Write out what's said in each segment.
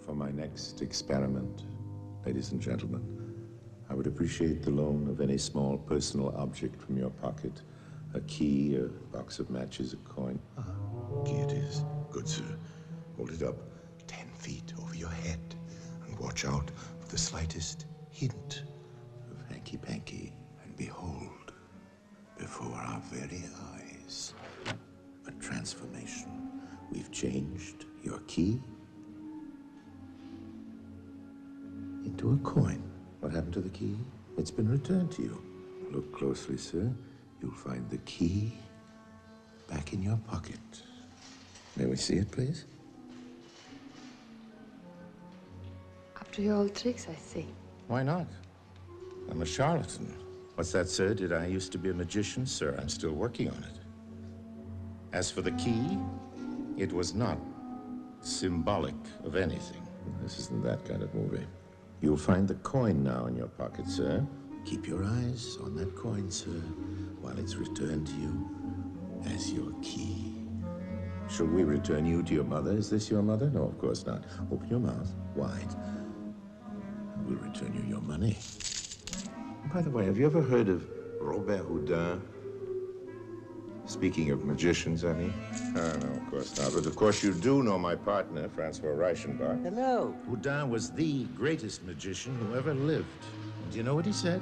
For my next experiment, ladies and gentlemen, I would appreciate the loan of any small personal object from your pocket. A key, a box of matches, a coin. Key it is. Good, sir. Hold it up 10 feet over your head and watch out for the slightest hint of hanky-panky. And behold, before our very eyes, a transformation. We've changed your key into a coin. What happened to the key? It's been returned to you. Look closely, sir. You'll find the key back in your pocket. May we see it, please? After your old tricks, I see. Why not? I'm a charlatan. What's that, sir? Did I used to be a magician? Sir, I'm still working on it. As for the key, it was not symbolic of anything. This isn't that kind of movie. You'll find the coin now in your pocket, sir. Keep your eyes on that coin, sir, while it's returned to you as your key. Shall we return you to your mother? Is this your mother? No, of course not. Open your mouth wide. We'll return you your money. By the way, have you ever heard of Robert Houdin? Speaking of magicians, I mean. No, of course not. But of course you do know my partner, Francois Reichenbach. Hello. Houdin was the greatest magician who ever lived. And do you know what he said?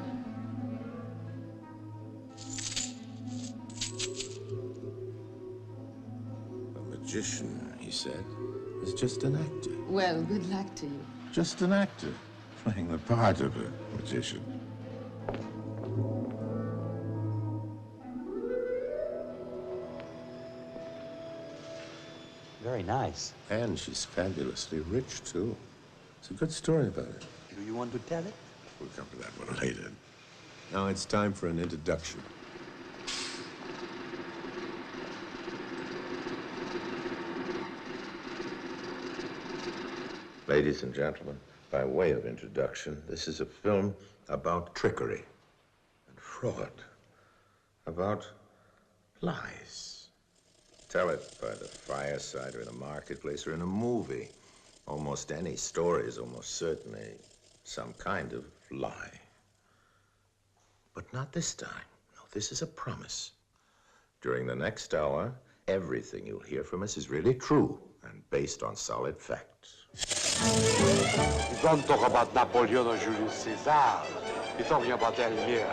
A magician, he said, is just an actor. Well, good luck to you. Just an actor, playing the part of a magician. Very nice. And she's fabulously rich, too. It's a good story about her. Do you want to tell it? We'll come to that one later. Now it's time for an introduction. Ladies and gentlemen, by way of introduction, this is a film about trickery and fraud, about lies. Tell it by the fireside or in a marketplace or in a movie. Almost any story is almost certainly some kind of lie. But not this time. No, this is a promise. During the next hour, everything you'll hear from us is really true and based on solid facts. You don't talk about Napoleon or Julius Caesar. You're talking about Elmire.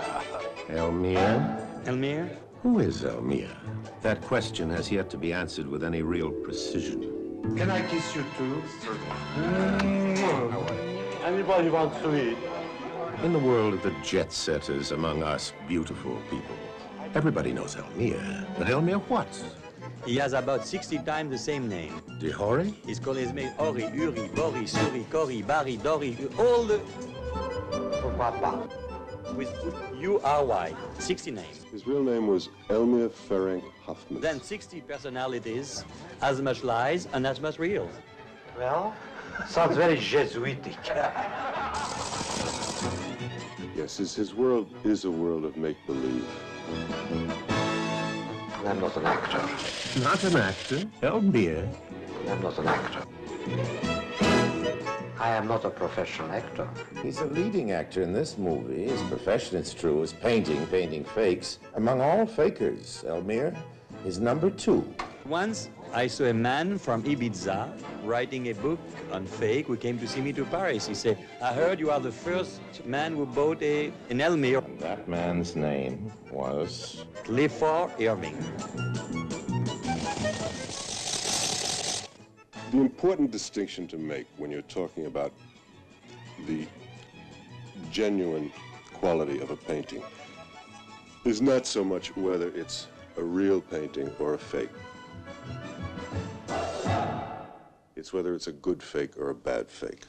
Elmire? Elmire? Who is Elmire? That question has yet to be answered with any real precision. Can I kiss you too? Anybody wants to eat? In the world of the jet-setters among us beautiful people, everybody knows Elmire. But Elmire what? He has about 60 times the same name. Dihori? He's called his name Ori, Uri, Bori, Suri, Kori, Bari, Dori, all the... Papa. With U-R-Y, 60 names. His real name was Elmire Ferenc Hoffman. Then 60 personalities, as much lies and as much real. Well, sounds very Jesuitic. Yes, his world is a world of make-believe. I'm not an actor. Not an actor? Elmire? I'm not an actor. I am not a professional actor. He's a leading actor in this movie. His profession, it's true, is painting fakes. Among all fakers, Elmire is number 2. Once, I saw a man from Ibiza writing a book on fake who came to see me to Paris. He said, I heard you are the first man who bought an Elmire. That man's name was... Clifford Irving. The important distinction to make when you're talking about the genuine quality of a painting is not so much whether it's a real painting or a fake. It's whether it's a good fake or a bad fake.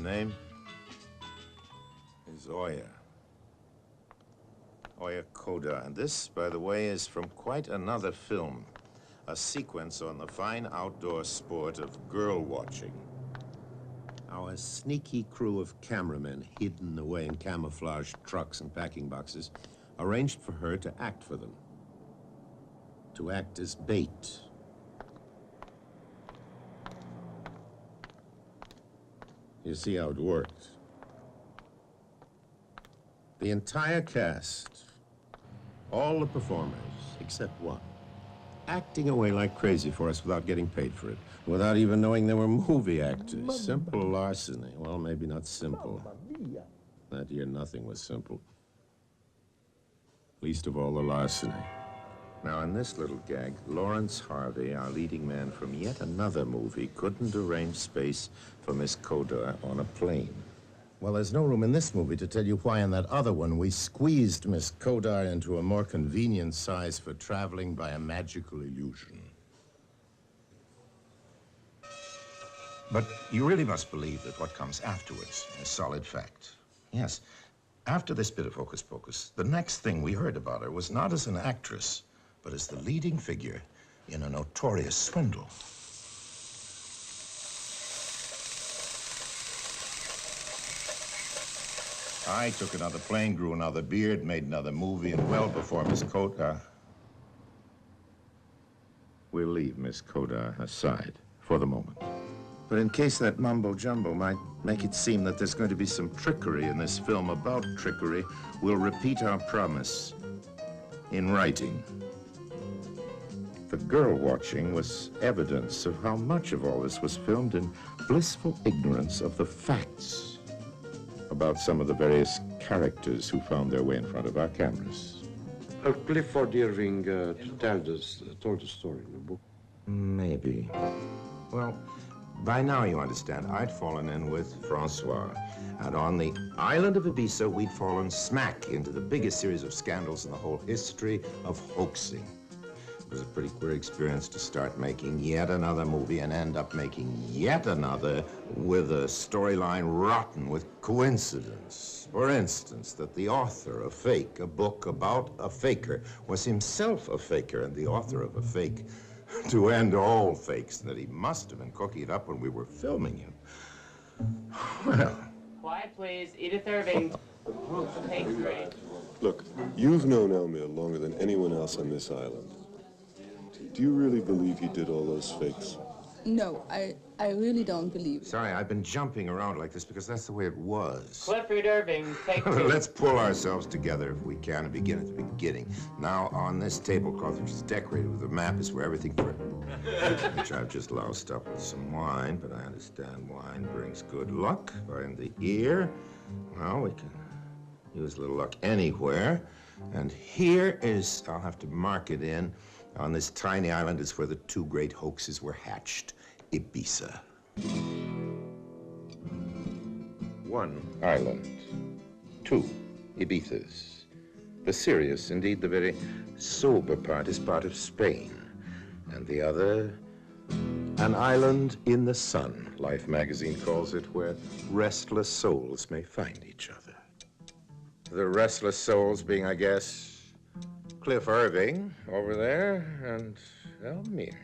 name is Oya. Oya Koda. And this, by the way, is from quite another film. A sequence on the fine outdoor sport of girl watching. Our sneaky crew of cameramen, hidden away in camouflaged trucks and packing boxes, arranged for her to act for them. To act as bait. You see how it worked. The entire cast, all the performers, except one, acting away like crazy for us without getting paid for it, without even knowing they were movie actors. Simple larceny. Well, maybe not simple. That year, nothing was simple. Least of all the larceny. Now, in this little gag, Lawrence Harvey, our leading man from yet another movie, couldn't arrange space for Miss Koda on a plane. Well, there's no room in this movie to tell you why in that other one we squeezed Miss Koda into a more convenient size for traveling by a magical illusion. But you really must believe that what comes afterwards is solid fact. Yes, after this bit of hocus pocus, the next thing we heard about her was not as an actress, but as the leading figure in a notorious swindle. I took another plane, grew another beard, made another movie, and well before Miss Koda... We'll leave Miss Koda aside for the moment. But in case that mumbo-jumbo might make it seem that there's going to be some trickery in this film about trickery, we'll repeat our promise in writing. The girl watching was evidence of how much of all this was filmed in blissful ignorance of the facts about some of the various characters who found their way in front of our cameras. Clifford Irving told the story in the book. Maybe. Well, by now you understand, I'd fallen in with Francois. And on the island of Ibiza, we'd fallen smack into the biggest series of scandals in the whole history of hoaxing. It was a pretty queer experience to start making yet another movie and end up making yet another with a storyline rotten with coincidence. For instance, that the author of Fake, a book about a faker, was himself a faker and the author of a fake to end all fakes, and that he must have been cooking it up when we were filming him. Well... Quiet, please. Edith Irving. Take 3. Look, you've known Elmire longer than anyone else on this island. Do you really believe he did all those fakes? No, I really don't believe. Sorry, I've been jumping around like this because that's the way it was. Clifford Irving. Take 2. Let's pull ourselves together if we can and begin at the beginning. Now, on this tablecloth, which is decorated with a map, is where everything which I've just loused up with some wine, but I understand wine brings good luck. Behind the ear, well, we can use a little luck anywhere. And here is, I'll have to mark it in, on this tiny island is where the two great hoaxes were hatched, Ibiza. 1 island, 2 Ibizas. The serious, indeed the very sober part is part of Spain. And the other, an island in the sun, Life magazine calls it, where restless souls may find each other. The restless souls being, I guess, Cliff Irving over there and Elmire.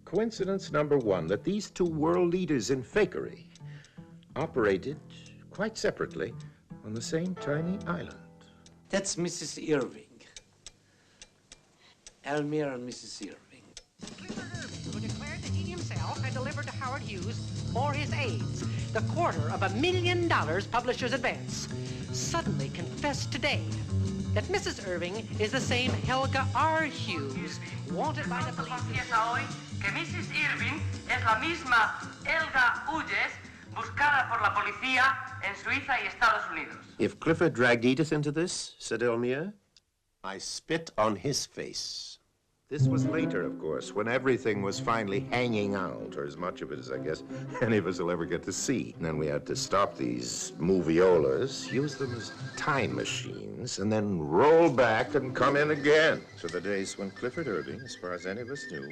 Coincidence number 1, that these two world leaders in fakery operated quite separately on the same tiny island. That's Mrs. Irving. Elmire and Mrs. Irving. Clifford Irving, who declared that he himself had delivered to Howard Hughes for his aides the $250,000 publisher's advance, suddenly confessed today that Mrs. Irving is the same Helga R. Hughes, wanted by the police. Confiesa hoy que Mrs. Irving es la misma Helga Hughes buscada por la policía en Suiza y Estados Unidos. If Clifford dragged Edith into this, said Elmire, I spit on his face. This was later, of course, when everything was finally hanging out, or as much of it as I guess any of us will ever get to see. And then we had to stop these moviolas, use them as time machines, and then roll back and come in again. So the days when Clifford Irving, as far as any of us knew,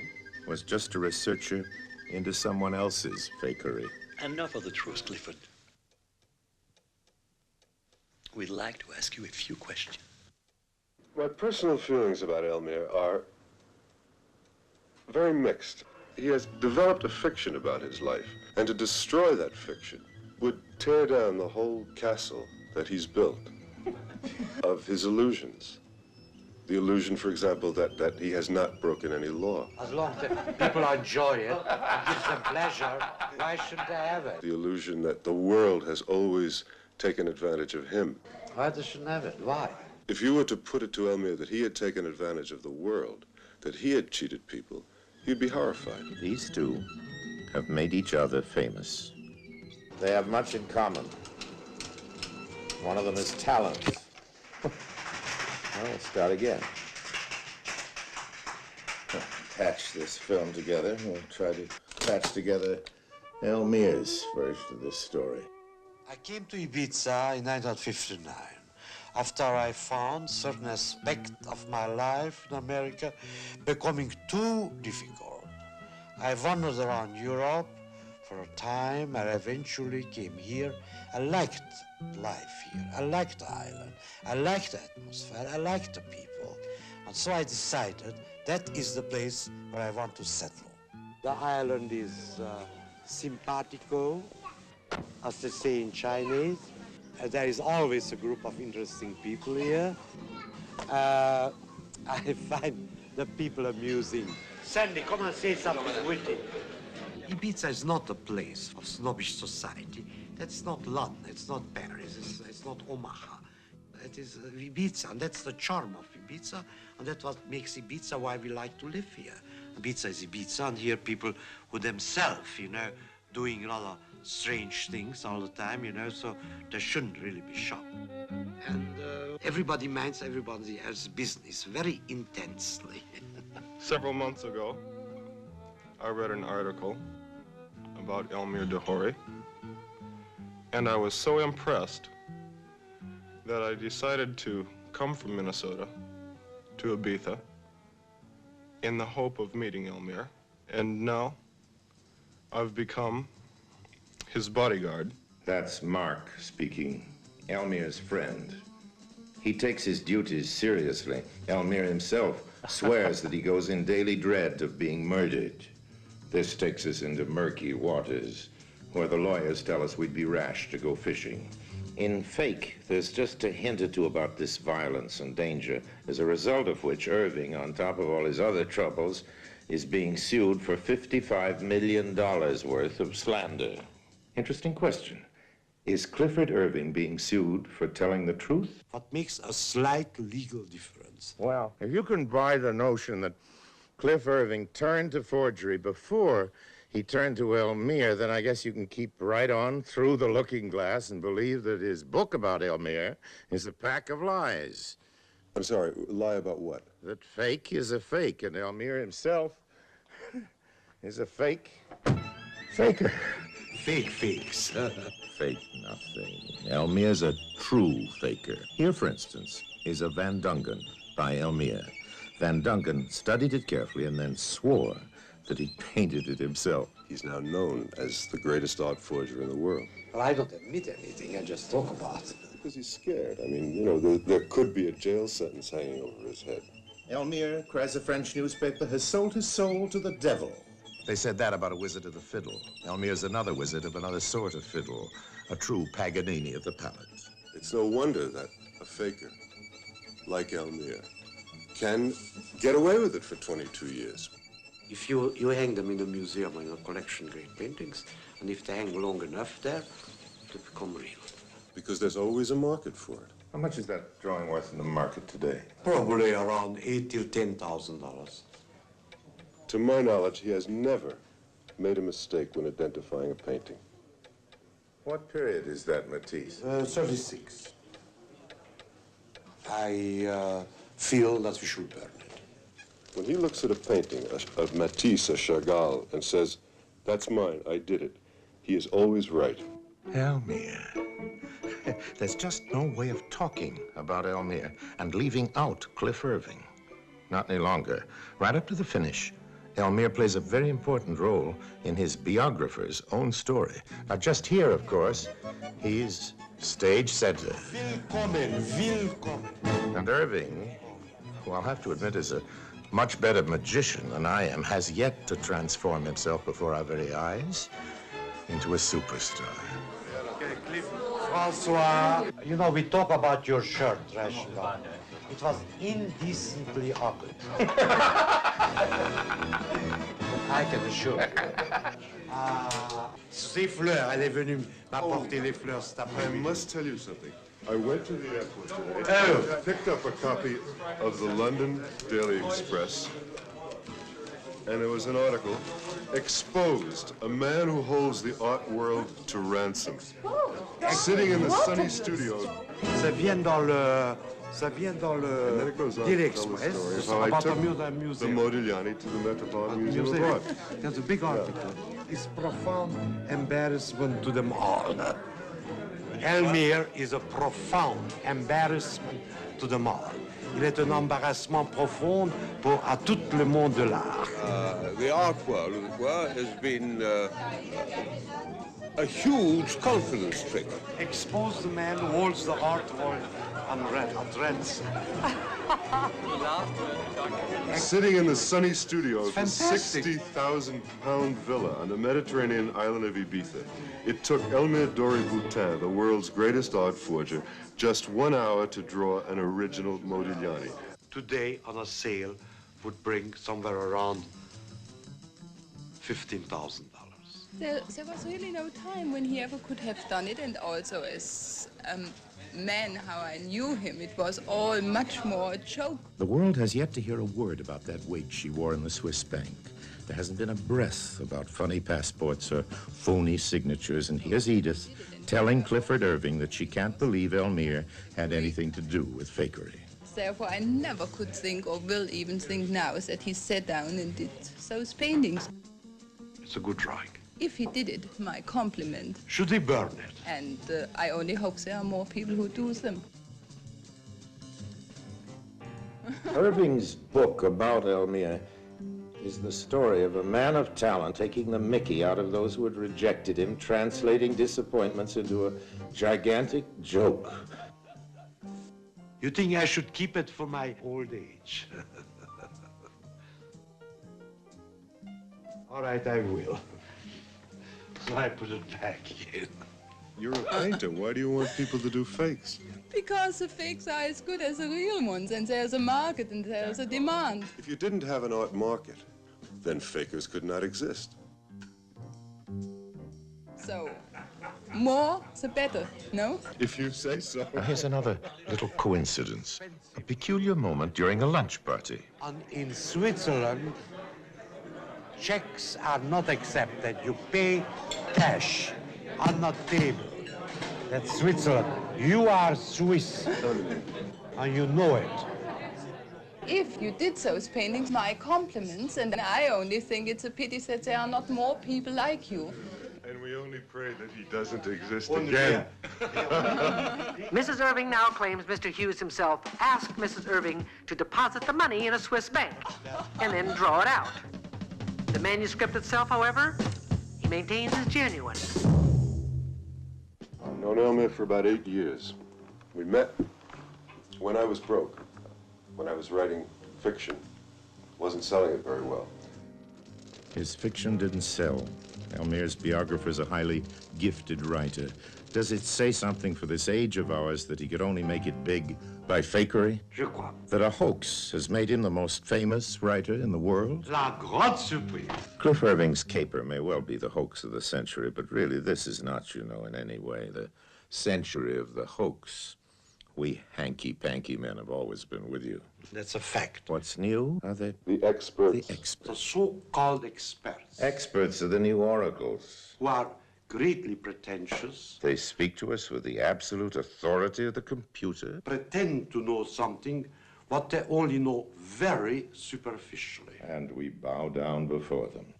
was just a researcher into someone else's fakery. Enough of the truth, Clifford. We'd like to ask you a few questions. My personal feelings about Elmire are very mixed. He has developed a fiction about his life, and to destroy that fiction would tear down the whole castle that he's built of his illusions. The illusion, for example, that he has not broken any law. As long as people enjoy it, it gives them pleasure, why shouldn't they have it? The illusion that the world has always taken advantage of him. Why they shouldn't have it? Why? If you were to put it to Elmire that he had taken advantage of the world, that he had cheated people, he'd be horrified. These two have made each other famous. They have much in common. One of them is talent. Well, let's start again. Patch this film together. We'll try to patch together Elmire's version of this story. I came to Ibiza in 1959 after I found certain aspects of my life in America becoming too difficult. I wandered around Europe for a time and eventually came here. I liked life here. I liked the island. I liked the atmosphere. I liked the people. And so I decided that is the place where I want to settle. The island is simpatico, as they say in Chinese. There is always a group of interesting people here. I find the people amusing. Sandy, come and say something witty. Ibiza is not a place of snobbish society. That's not London, it's not Paris, it's not Omaha. It is Ibiza, and that's the charm of Ibiza, and that's what makes Ibiza why we like to live here. Ibiza is Ibiza, and here people who themselves, doing rather strange things all the time, so they shouldn't really be shocked. And everybody minds everybody else's business very intensely. Several months ago, I read an article about Elmire de Horry, and I was so impressed that I decided to come from Minnesota to Ibiza in the hope of meeting Elmire, and now I've become his bodyguard. That's Mark speaking, Elmire's friend. He takes his duties seriously. Elmire himself swears that he goes in daily dread of being murdered. This takes us into murky waters, where the lawyers tell us we'd be rash to go fishing. In Fake, there's just a hint or two about this violence and danger, as a result of which Irving, on top of all his other troubles, is being sued for $55 million worth of slander. Interesting question. Is Clifford Irving being sued for telling the truth? What makes a slight legal difference? Well, if you can buy the notion that Cliff Irving turned to forgery before he turned to Elmire, then I guess you can keep right on through the looking glass and believe that his book about Elmire is a pack of lies. I'm sorry, lie about what? That Fake is a fake, and Elmire himself is a fake faker. Fake fakes. Fake nothing. Elmire's a true faker. Here, for instance, is a Van Dungen by Elmire. Van Dungen studied it carefully and then swore that he painted it himself. He's now known as the greatest art forger in the world. Well, I don't admit anything, I just talk about it. Because he's scared. I mean, there could be a jail sentence hanging over his head. Elmire, cries a French newspaper, has sold his soul to the devil. They said that about a wizard of the fiddle. Elmire's another wizard of another sort of fiddle, a true Paganini of the palate. It's no wonder that a faker like Elmire can get away with it for 22 years. If you hang them in a museum in a collection, great paintings, and if they hang long enough there, they become real. Because there's always a market for it. How much is that drawing worth in the market today? Probably around $8,000 to $10,000. To my knowledge, he has never made a mistake when identifying a painting. What period is that, Matisse? 36. I feel that we should burn it. When he looks at a painting of Matisse or Chagall and says, "That's mine, I did it," he is always right. Elmire. There's just no way of talking about Elmire and leaving out Cliff Irving. Not any longer. Right up to the finish, Elmire plays a very important role in his biographer's own story. Now, just here, of course, he's stage center. Willkommen, willkommen. And Irving, who I'll have to admit is a much better magician than I am, has yet to transform himself before our very eyes into a superstar. François, you know, we talk about your shirt, Rashida. It was indecently ugly. I can assure you. Ces fleurs, elle est venue m'apporter les fleurs cet I après-midi. must tell you something. I went to the airport today. Oh. I picked up a copy of the London Daily Express, and there was an article, Exposed, a man who holds the art world to ransom. Sitting in the sunny studio. Ça vient dans le And then it goes on to Daily tell the Express. story of It's how I about took the the museum. Modigliani to the Metropolitan Museum of Art. There's a big article. It's profound embarrassment to them all. Elmire is a profound embarrassment to them all. Il est un embarrassement profond à tout le monde de l'art. The art world, as it were, has been a huge confidence trigger. Expose the man who holds the art world on ransom. Sitting in the sunny studio of the fantastic. 60,000-pound villa on the Mediterranean island of Ibiza, it took Elmire Dori-Boutin, the world's greatest art forger, just 1 hour to draw an original Modigliani. Today, on a sale, would bring somewhere around $15,000. There was really no time when he ever could have done it, and also as man, how I knew him, it was all much more a joke. The world has yet to hear a word about that wig she wore in the Swiss bank. There hasn't been a breath about funny passports or phony signatures, and here's Edith telling Clifford Irving that she can't believe Elmire had anything to do with fakery. Therefore, I never could think, or will even think now, that he sat down and did those paintings. It's a good drawing. If he did it, my compliment. Should he burn it? And I only hope there are more people who do them. Irving's book about Elmire is the story of a man of talent taking the mickey out of those who had rejected him, translating disappointments into a gigantic joke. You think I should keep it for my old age? All right, I will. So I put it back in. You're a painter. Why do you want people to do fakes? Because the fakes are as good as the real ones, and there's a market and there's a demand. If you didn't have an art market, then fakers could not exist. So, more the better, no? If you say so. Now, here's another little coincidence. A peculiar moment during a lunch party. And in Switzerland, checks are not accepted. You pay cash on the table. That's Switzerland. You are Swiss, and you know it. If you did those paintings, my compliments, and I only think it's a pity that there are not more people like you. And we only pray that he doesn't exist again. Mrs. Irving now claims Mr. Hughes himself asked Mrs. Irving to deposit the money in a Swiss bank and then draw it out. The manuscript itself, however, he maintains is genuine. I've known Elmire for about 8 years. We met when I was broke, when I was writing fiction. Wasn't selling it very well. His fiction didn't sell. Elmire's biographer is a highly gifted writer. Does it say something for this age of ours that he could only make it big by fakery? Je crois. That a hoax has made him the most famous writer in the world? La grande surprise. Cliff Irving's caper may well be the hoax of the century, but really this is not, you know, in any way the century of the hoax. We hanky-panky men have always been with you. That's a fact. What's new are the experts. The experts. The so-called experts. Experts are the new oracles. Who are greatly pretentious. They speak to us with the absolute authority of the computer. Pretend to know something, what they only know very superficially. And we bow down before them.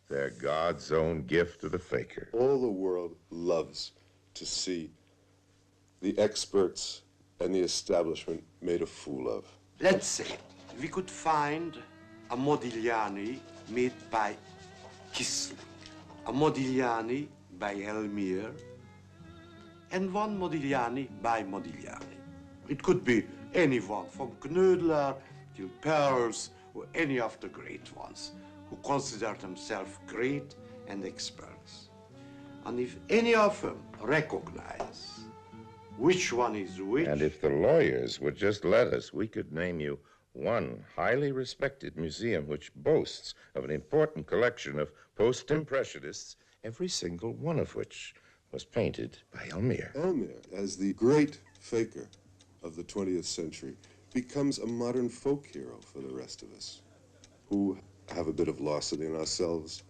They're God's own gift to the faker. All the world loves to see the experts and the establishment made a fool of. Let's say we could find a Modigliani made by Kisling, a Modigliani by Elmire, and one Modigliani by Modigliani. It could be anyone from Knödler till Pearls or any of the great ones who consider themselves great and experts. And if any of them recognize which one is which... And if the lawyers would just let us, we could name you one highly respected museum which boasts of an important collection of post-impressionists, every single one of which was painted by Elmire. Elmire, as the great faker of the 20th century, becomes a modern folk hero for the rest of us, who have a bit of loss in ourselves,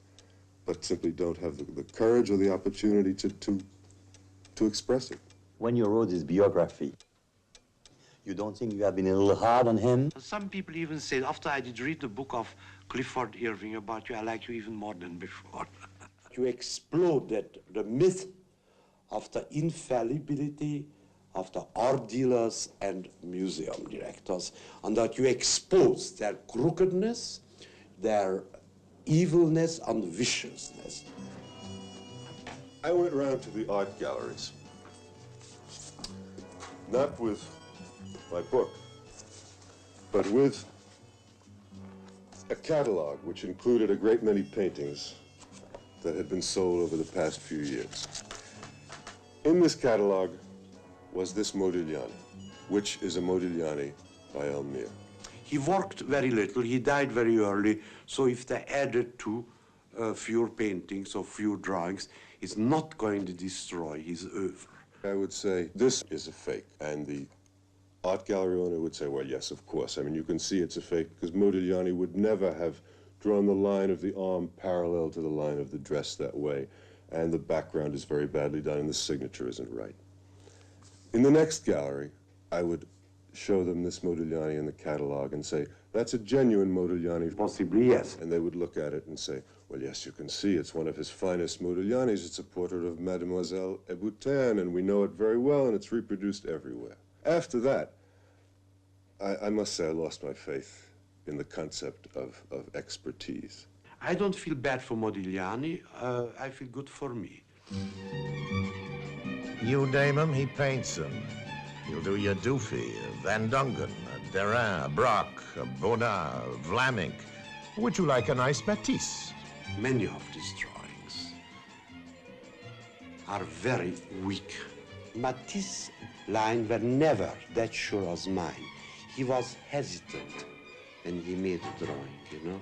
but simply don't have the courage or the opportunity to express it. When you wrote this biography, you don't think you have been a little hard on him? Some people even say, after I did read the book of Clifford Irving about you, I like you even more than before. You exploded the myth of the infallibility of the art dealers and museum directors, and that you exposed their crookedness, their evilness and viciousness. I went round to the art galleries, not with my book, but with a catalog which included a great many paintings that had been sold over the past few years. In this catalog was this Modigliani, which is a Modigliani by Elmire. He worked very little, he died very early, so if they added to fewer paintings or fewer drawings, it's not going to destroy his oeuvre. I would say this is a fake, and the art gallery owner would say, well, yes, of course. I mean, you can see it's a fake because Modigliani would never have drawn the line of the arm parallel to the line of the dress that way, and the background is very badly done and the signature isn't right. In the next gallery, I would show them this Modigliani in the catalog and say, that's a genuine Modigliani. Possibly, yes. And they would look at it and say, well, yes, you can see it's one of his finest Modiglianis. It's a portrait of Mademoiselle Eboutin, and we know it very well, and it's reproduced everywhere. After that, I must say I lost my faith in the concept of expertise. I don't feel bad for Modigliani. I feel good for me. You name him, he paints them. He'll do your Dufy, Van Dongen, Derain, Braque, Bonnat, Vlaminck. Would you like a nice Matisse? Many of these drawings are very weak. Matisse's lines were never that sure as mine. He was hesitant when he made a drawing, you know.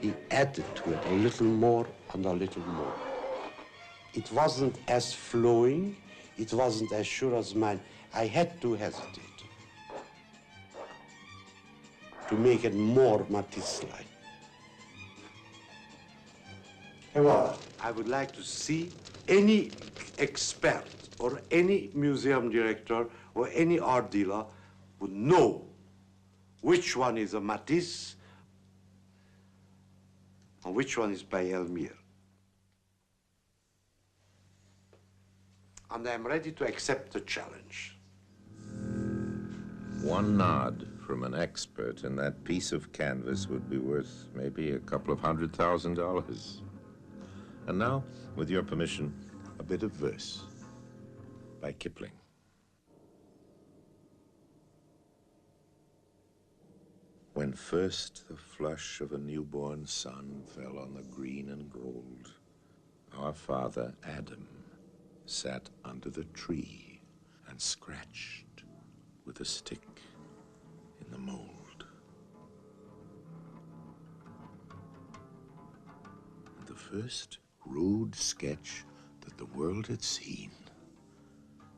He added to it a little more and a little more. It wasn't as flowing, it wasn't as sure as mine. I had to hesitate to make it more Matisse-like. Well, I would like to see any expert or any museum director or any art dealer would know which one is a Matisse and which one is by Elmire. And I'm ready to accept the challenge. One nod from an expert in that piece of canvas would be worth maybe a couple of $100,000. And now, with your permission, a bit of verse by Kipling. When first the flush of a newborn sun fell on the green and gold, our father Adam sat under the tree and scratched with a stick in the mold. And the first rude sketch that the world had seen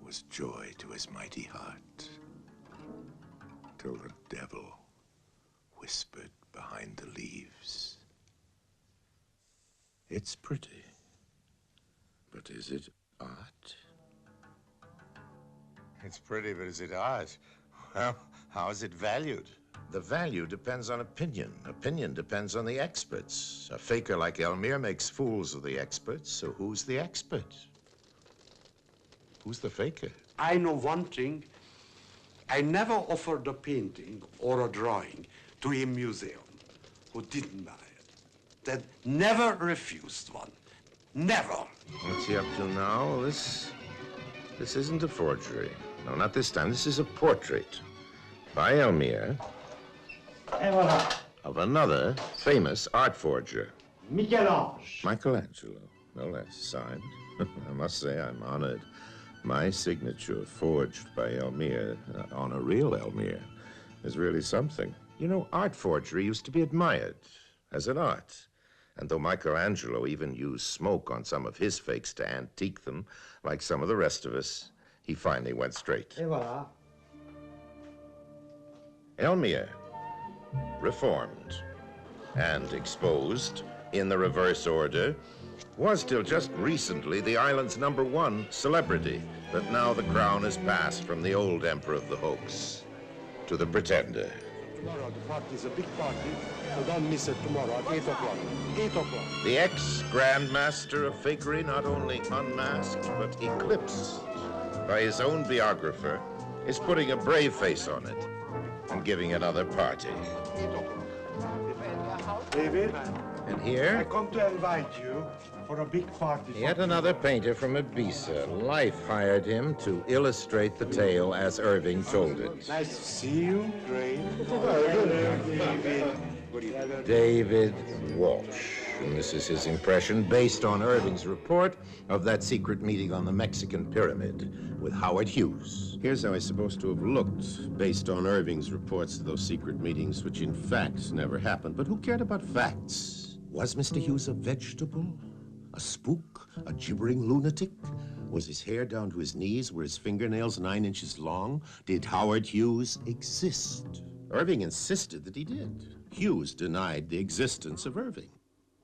was joy to his mighty heart, till the devil whispered behind the leaves, "It's pretty, but is it art?" It's pretty, but is it art? Well, how is it valued? The value depends on opinion. Opinion depends on the experts. A faker like Elmire makes fools of the experts, so who's the expert? Who's the faker? I know one thing. I never offered a painting or a drawing to a museum who didn't buy it. and never refused one. Never. What's he up to now? This isn't a forgery. No, not this time. This is a portrait by Elmire of another famous art forger. Michelangelo, no less, signed. I must say I'm honored. My signature, forged by Elmire on a real Elmire, is really something. You know, art forgery used to be admired as an art. And though Michelangelo even used smoke on some of his fakes to antique them, like some of the rest of us, he finally went straight. Elmire, reformed and exposed in the reverse order, was till just recently the island's #1 celebrity. But now the crown has passed from the old emperor of the hoax to the pretender. Tomorrow, the party is a big party, so don't miss it tomorrow at 8 o'clock. 8 o'clock. The ex-grandmaster of fakery not only unmasked, but eclipsed by his own biographer, is putting a brave face on it and giving another party. David? And here? I come to invite you for a big party. Yet another painter from Ibiza. Life hired him to illustrate the tale as Irving told it. Nice to see you. Great. David Walsh. And this is his impression based on Irving's report of that secret meeting on the Mexican pyramid with Howard Hughes. Here's how he's supposed to have looked based on Irving's reports of those secret meetings, which in fact never happened. But who cared about facts? Was Mr. Hughes a vegetable? A spook? A gibbering lunatic? Was his hair down to his knees? Were his fingernails 9 inches long? Did Howard Hughes exist? Irving insisted that he did. Hughes denied the existence of Irving.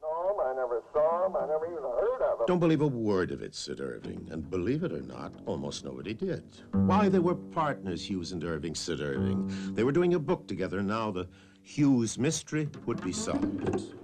I never saw him. I never even heard of him. Don't believe a word of it, said Irving. And believe it or not, almost nobody did. Why, they were partners, Hughes and Irving, said Irving. They were doing a book together, and now the Hughes mystery would be solved.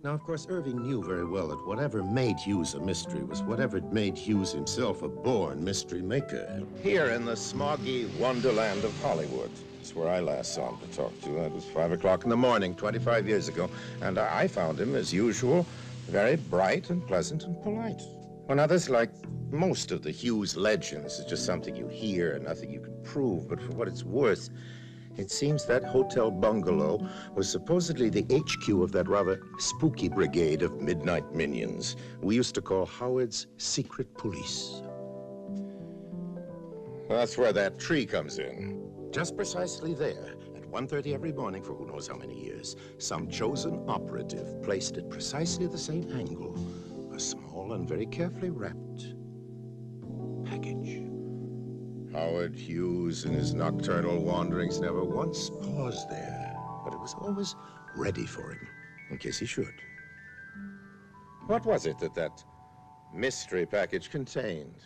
Now, of course, Irving knew very well that whatever made Hughes a mystery was whatever made Hughes himself a born mystery maker. Here in the smoggy wonderland of Hollywood. That's where I last saw him to talk to. That was 5 o'clock in the morning, 25 years ago. And I found him, as usual, very bright and pleasant and polite. When others, like most of the Hughes legends, is just something you hear and nothing you can prove. But for what it's worth, it seems that hotel bungalow was supposedly the HQ of that rather spooky brigade of midnight minions we used to call Howard's secret police. That's where that tree comes in. Just precisely there, at 1:30 every morning for who knows how many years, some chosen operative placed at precisely the same angle a small and very carefully wrapped package. Howard Hughes in his nocturnal wanderings never once paused there, but it was always ready for him, in case he should. What was it that mystery package contained?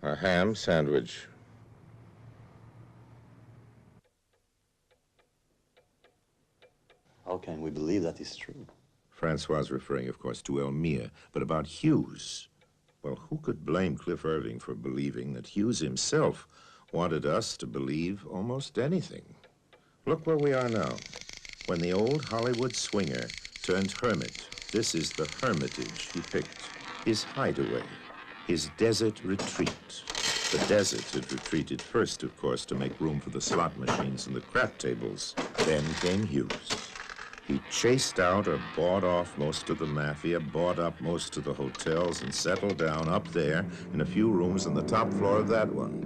A ham sandwich. How can we believe that is true? Francois is referring, of course, to Elmire, but about Hughes. Well, who could blame Cliff Irving for believing that Hughes himself wanted us to believe almost anything? Look where we are now. When the old Hollywood swinger turned hermit, this is the hermitage he picked, his hideaway, his desert retreat. The desert had retreated first, of course, to make room for the slot machines and the crap tables. Then came Hughes. He chased out or bought off most of the mafia, bought up most of the hotels, and settled down up there in a few rooms on the top floor of that one.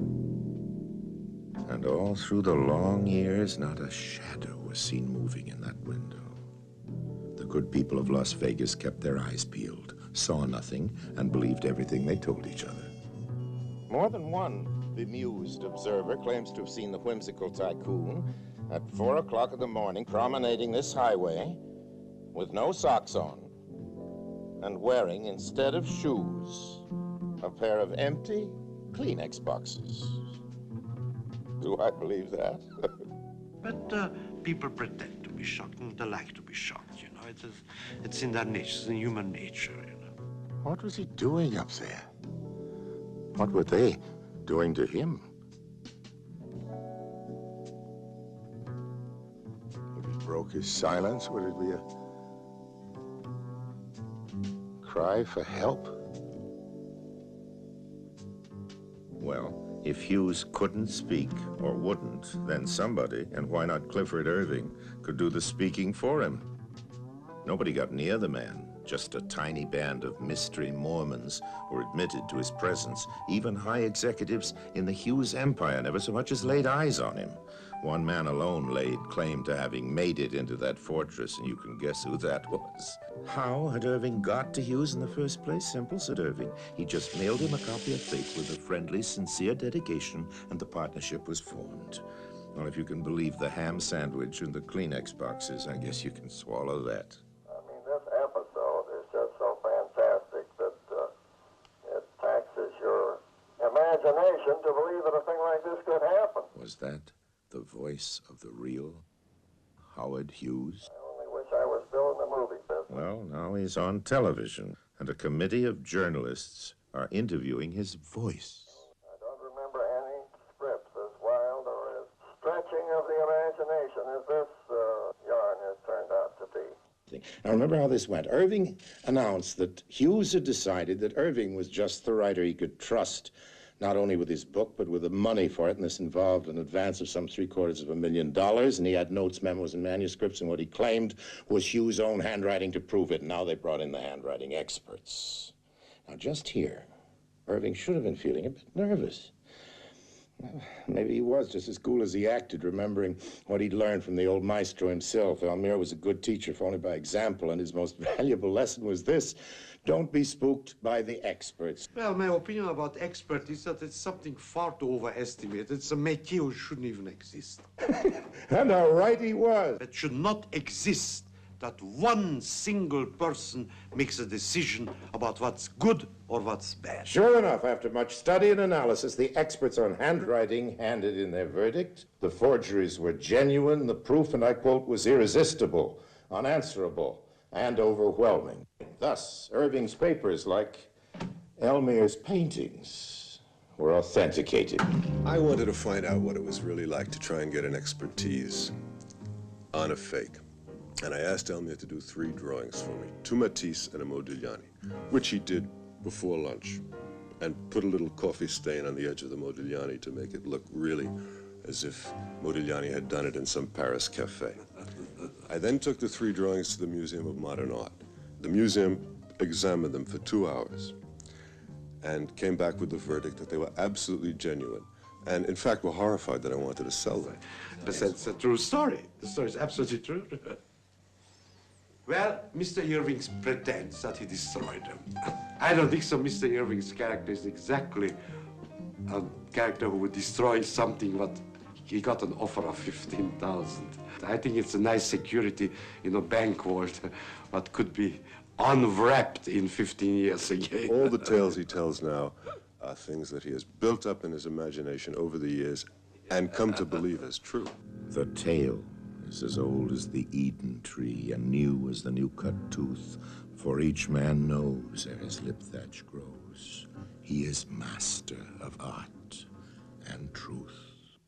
And all through the long years, not a shadow was seen moving in that window. The good people of Las Vegas kept their eyes peeled, saw nothing, and believed everything they told each other. More than one bemused observer claims to have seen the whimsical tycoon at 4 o'clock in the morning promenading this highway with no socks on and wearing, instead of shoes, a pair of empty Kleenex boxes. Do I believe that? But people pretend to be shocked, and they like to be shocked, you know. It's in their nature, it's in human nature, you know. What was he doing up there? What were they doing to him? It was broken. broke his silence? Would it be a cry for help? Well, if Hughes couldn't speak, or wouldn't, then somebody, and why not Clifford Irving, could do the speaking for him. Nobody got near the man. Just a tiny band of mystery Mormons were admitted to his presence. Even high executives in the Hughes empire never so much as laid eyes on him. One man alone laid claim to having made it into that fortress, and you can guess who that was. How had Irving got to Hughes in the first place? Simple, said Irving. He just mailed him a copy of Fate with a friendly, sincere dedication, and the partnership was formed. Well, if you can believe the ham sandwich and the Kleenex boxes, I guess you can swallow that. This episode is just so fantastic that it taxes your imagination to believe that a thing like this could happen. Was that the voice of the real Howard Hughes? I only wish I was still in the movie business. Well, now he's on television, and a committee of journalists are interviewing his voice. I don't remember any scripts as wild or as stretching of the imagination as this yarn has turned out to be. Now, remember how this went. Irving announced that Hughes had decided that Irving was just the writer he could trust, not only with his book, but with the money for it, and this involved an advance of some $750,000, and he had notes, memos, and manuscripts, and what he claimed was Hughes' own handwriting to prove it. Now they brought in the handwriting experts. Now, just here, Irving should have been feeling a bit nervous. Maybe he was just as cool as he acted, remembering what he'd learned from the old maestro himself. Elmire was a good teacher, if only by example, and his most valuable lesson was this: don't be spooked by the experts. Well, my opinion about expert is that it's something far too overestimated. It's a métier who shouldn't even exist. And how right he was. It should not exist that one single person makes a decision about what's good or what's bad. Sure enough, after much study and analysis, the experts on handwriting handed in their verdict. The forgeries were genuine. The proof, and I quote, was irresistible, unanswerable, and overwhelming. Thus, Irving's papers, like Elmire's paintings, were authenticated. I wanted to find out what it was really like to try and get an expertise on a fake. And I asked Elmire to do 3 drawings for me, 2 Matisse and a Modigliani, which he did before lunch, and put a little coffee stain on the edge of the Modigliani to make it look really as if Modigliani had done it in some Paris cafe. I then took the 3 drawings to the Museum of Modern Art. The museum examined them for 2 hours and came back with the verdict that they were absolutely genuine, and in fact were horrified that I wanted to sell them. But that's a true story. The story is absolutely true. Well, Mr. Irving pretends that he destroyed them. I don't think so. Mr. Irving's character is exactly a character who would destroy something what he got an offer of 15,000. I think it's a nice security in a bank vault what could be unwrapped in 15 years again. All the tales he tells now are things that he has built up in his imagination over the years and come to believe as true. The tale is as old as the Eden tree and new as the new-cut tooth, for each man knows ere his lip thatch grows, he is master of art and truth.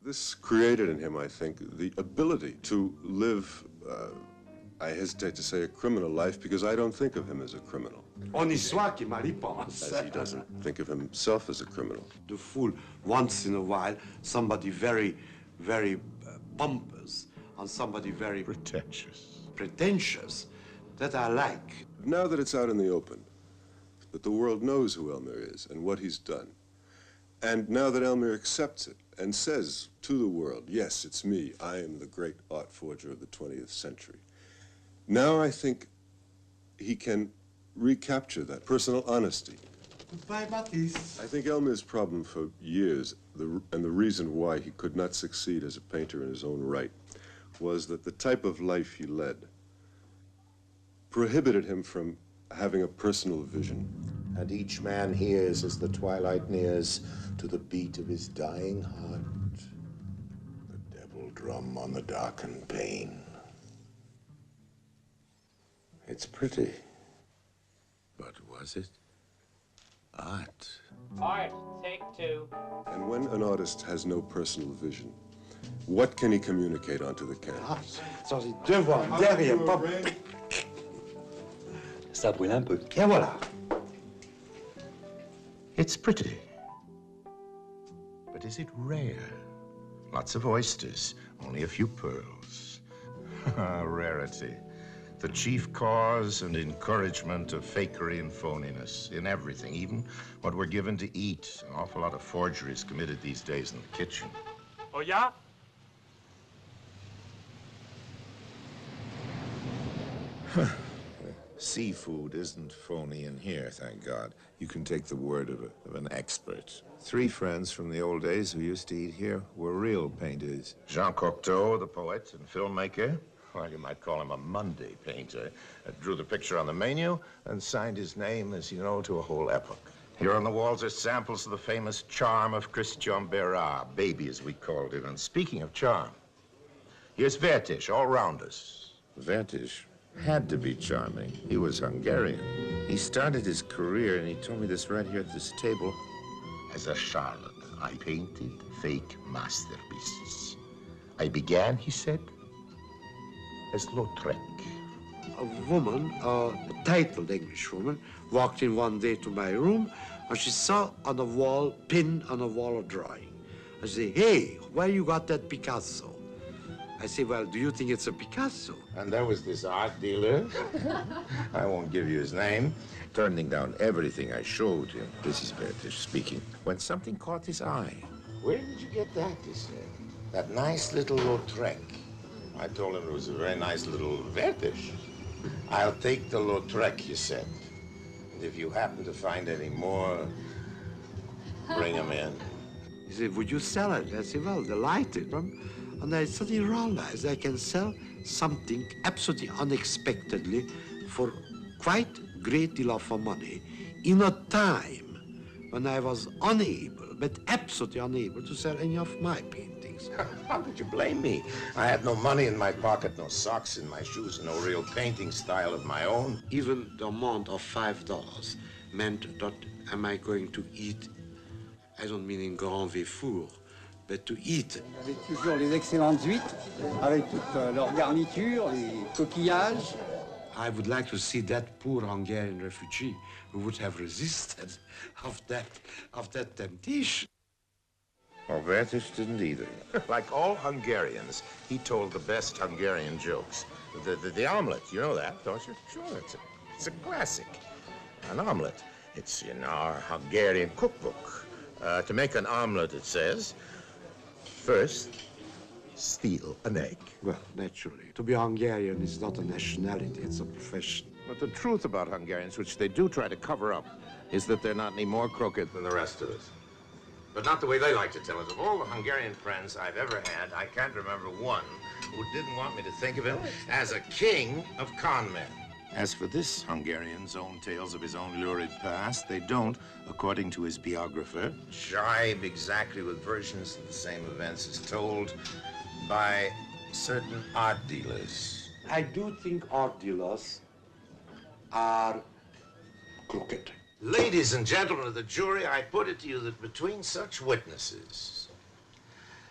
This created in him, I think, the ability to live, I hesitate to say a criminal life, because I don't think of him as a criminal. On y soit qui mal y pense. As he doesn't think of himself as a criminal. To fool once in a while somebody very, very pompous and somebody very pretentious, that I like. Now that it's out in the open, that the world knows who Elmire is and what he's done, and now that Elmire accepts it and says to the world, yes, it's me, I am the great art forger of the 20th century, now I think he can recapture that personal honesty. Goodbye, Matisse. I think Elmire's problem for years, and the reason why he could not succeed as a painter in his own right, was that the type of life he led prohibited him from having a personal vision. And each man hears as the twilight nears to the beat of his dying heart, the devil drum on the darkened pane. It's pretty, but was it art? Art, take 2. And when an artist has no personal vision, What can he communicate onto the canvas? Sans les devant, derrière, pas... Ça brûle un peu. Et voilà. It's pretty. But is it rare? Lots of oysters, only a few pearls. Rarity. The chief cause and encouragement of fakery and phoniness in everything, even what we're given to eat. An awful lot of forgeries committed these days in the kitchen. Oh, yeah? Seafood isn't phony in here, thank God. You can take the word of an expert. 3 friends from the old days who used to eat here were real painters. Jean Cocteau, the poet and filmmaker, well, you might call him a Monday painter, drew the picture on the menu and signed his name, as you know, to a whole epoch. Here on the walls are samples of the famous charm of Christian Bérard, baby as we called it. And speaking of charm, here's Vertish all round us. Vertish had to be charming. He was Hungarian. He started his career, and he told me this right here at this table, as a charlatan. I painted fake masterpieces. I began, he said, as Lautrec. A woman, a titled English woman, walked in one day to my room, and she saw on the wall, pinned on the wall, a drawing. I say, hey, where you got that Picasso? I say, well, do you think it's a Picasso? And there was this art dealer, I won't give you his name, turning down everything I showed him. This is Vertish speaking. When something caught his eye. Where did you get that, he said? That nice little Lautrec. I told him it was a very nice little Vertish. I'll take the Lautrec, he said. And if you happen to find any more, bring them in. He said, would you sell it? I said, well, delighted. And I suddenly realized I can sell something absolutely unexpectedly for quite great deal of money in a time when I was unable, but absolutely unable to sell any of my paintings. How could you blame me? I had no money in my pocket, no socks in my shoes, no real painting style of my own. Even the amount of $5 meant that am I going to eat, I don't mean in grand vefour, but to eat. Avec toujours les excellentes huîtres, avec toutes leurs garnitures, les coquillages. I would like to see that poor Hungarian refugee who would have resisted of that temptation. Well, Vertish didn't either. Like all Hungarians, he told the best Hungarian jokes. The omelet, you know that, don't you? Sure, it's a classic. An omelet. It's in our Hungarian cookbook. To make an omelet, it says, first, steal an egg. Well, naturally. To be Hungarian is not a nationality, it's a profession. But the truth about Hungarians, which they do try to cover up, is that they're not any more crooked than the rest of us. But not the way they like to tell it. Of all the Hungarian friends I've ever had, I can't remember one who didn't want me to think of him as a king of con men. As for this Hungarian's own tales of his own lurid past, they don't, according to his biographer, jibe exactly with versions of the same events as told by certain art dealers. I do think art dealers are crooked. Ladies and gentlemen of the jury, I put it to you that between such witnesses,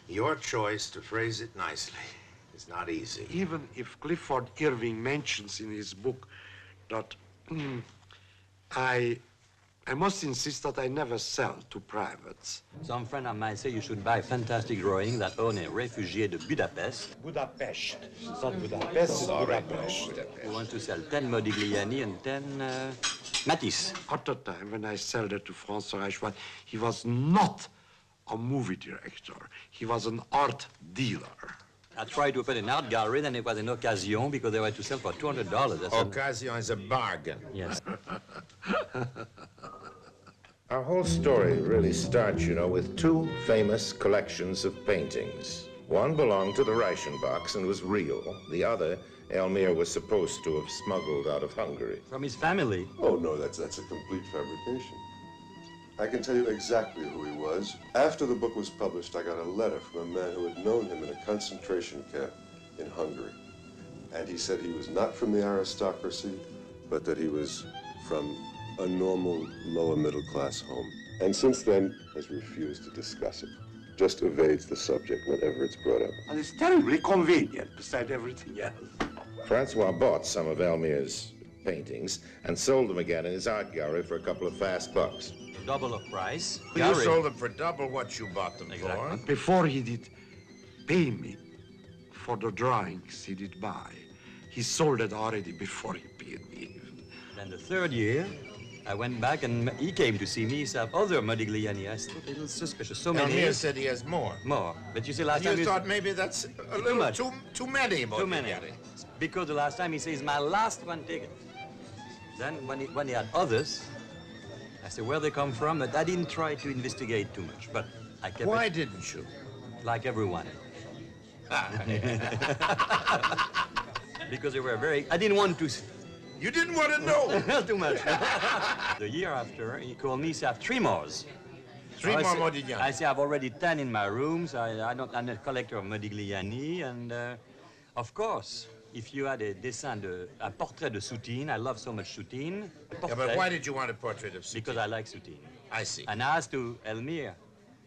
your choice, to phrase it nicely, is not easy. Even if Clifford Irving mentions in his book that I must insist that I never sell to privates. Some friend of mine say you should buy fantastic drawing that own a refugee de Budapest. Budapest. It's not Budapest, it's Budapest. You want to sell 10 Modigliani and 10 Matisse. At the time when I sold that to François Reichmann, he was not a movie director. He was an art dealer. I tried to open an art gallery, then it was an occasion because they were to sell for $200. Occasion is a bargain. Yes. Our whole story really starts, you know, with 2 famous collections of paintings. One belonged to the Reichenbachs and was real. The other, Elmire was supposed to have smuggled out of Hungary. From his family? Oh, no, that's a complete fabrication. I can tell you exactly who he was. After the book was published, I got a letter from a man who had known him in a concentration camp in Hungary. And he said he was not from the aristocracy, but that he was from a normal lower middle class home. And since then has refused to discuss it. just evades the subject whenever it's brought up. And it's terribly convenient beside everything else. Francois bought some of Elmire's paintings and sold them again in his art gallery for a couple of fast bucks. Double of price. You sold them for double what you bought them for. Before he did pay me for the drawings he did buy, he sold it already before he paid me. Then the third year, I went back and he came to see me. He said, other Modigliani. I thought a little suspicious. So many. Elmire said he has more. More. But you see, last And time you thought maybe that's a little much. too many. Too many. Because the last time he says, my last one, take it. Then when he had others, I said, where they come from, but I didn't try to investigate too much. But I kept Why it, didn't you? like everyone. Because they were very, I didn't want to. You didn't want to know. Too much. The year after, he called me, he said, I have 3 more. Three more Modigliani. I say, I have already 10 in my rooms. I'm a collector of Modigliani. And of course, if you had a portrait de Soutine, I love so much Soutine. Yeah, but why did you want a portrait of Soutine? Because I like Soutine. I see. And I asked to Elmire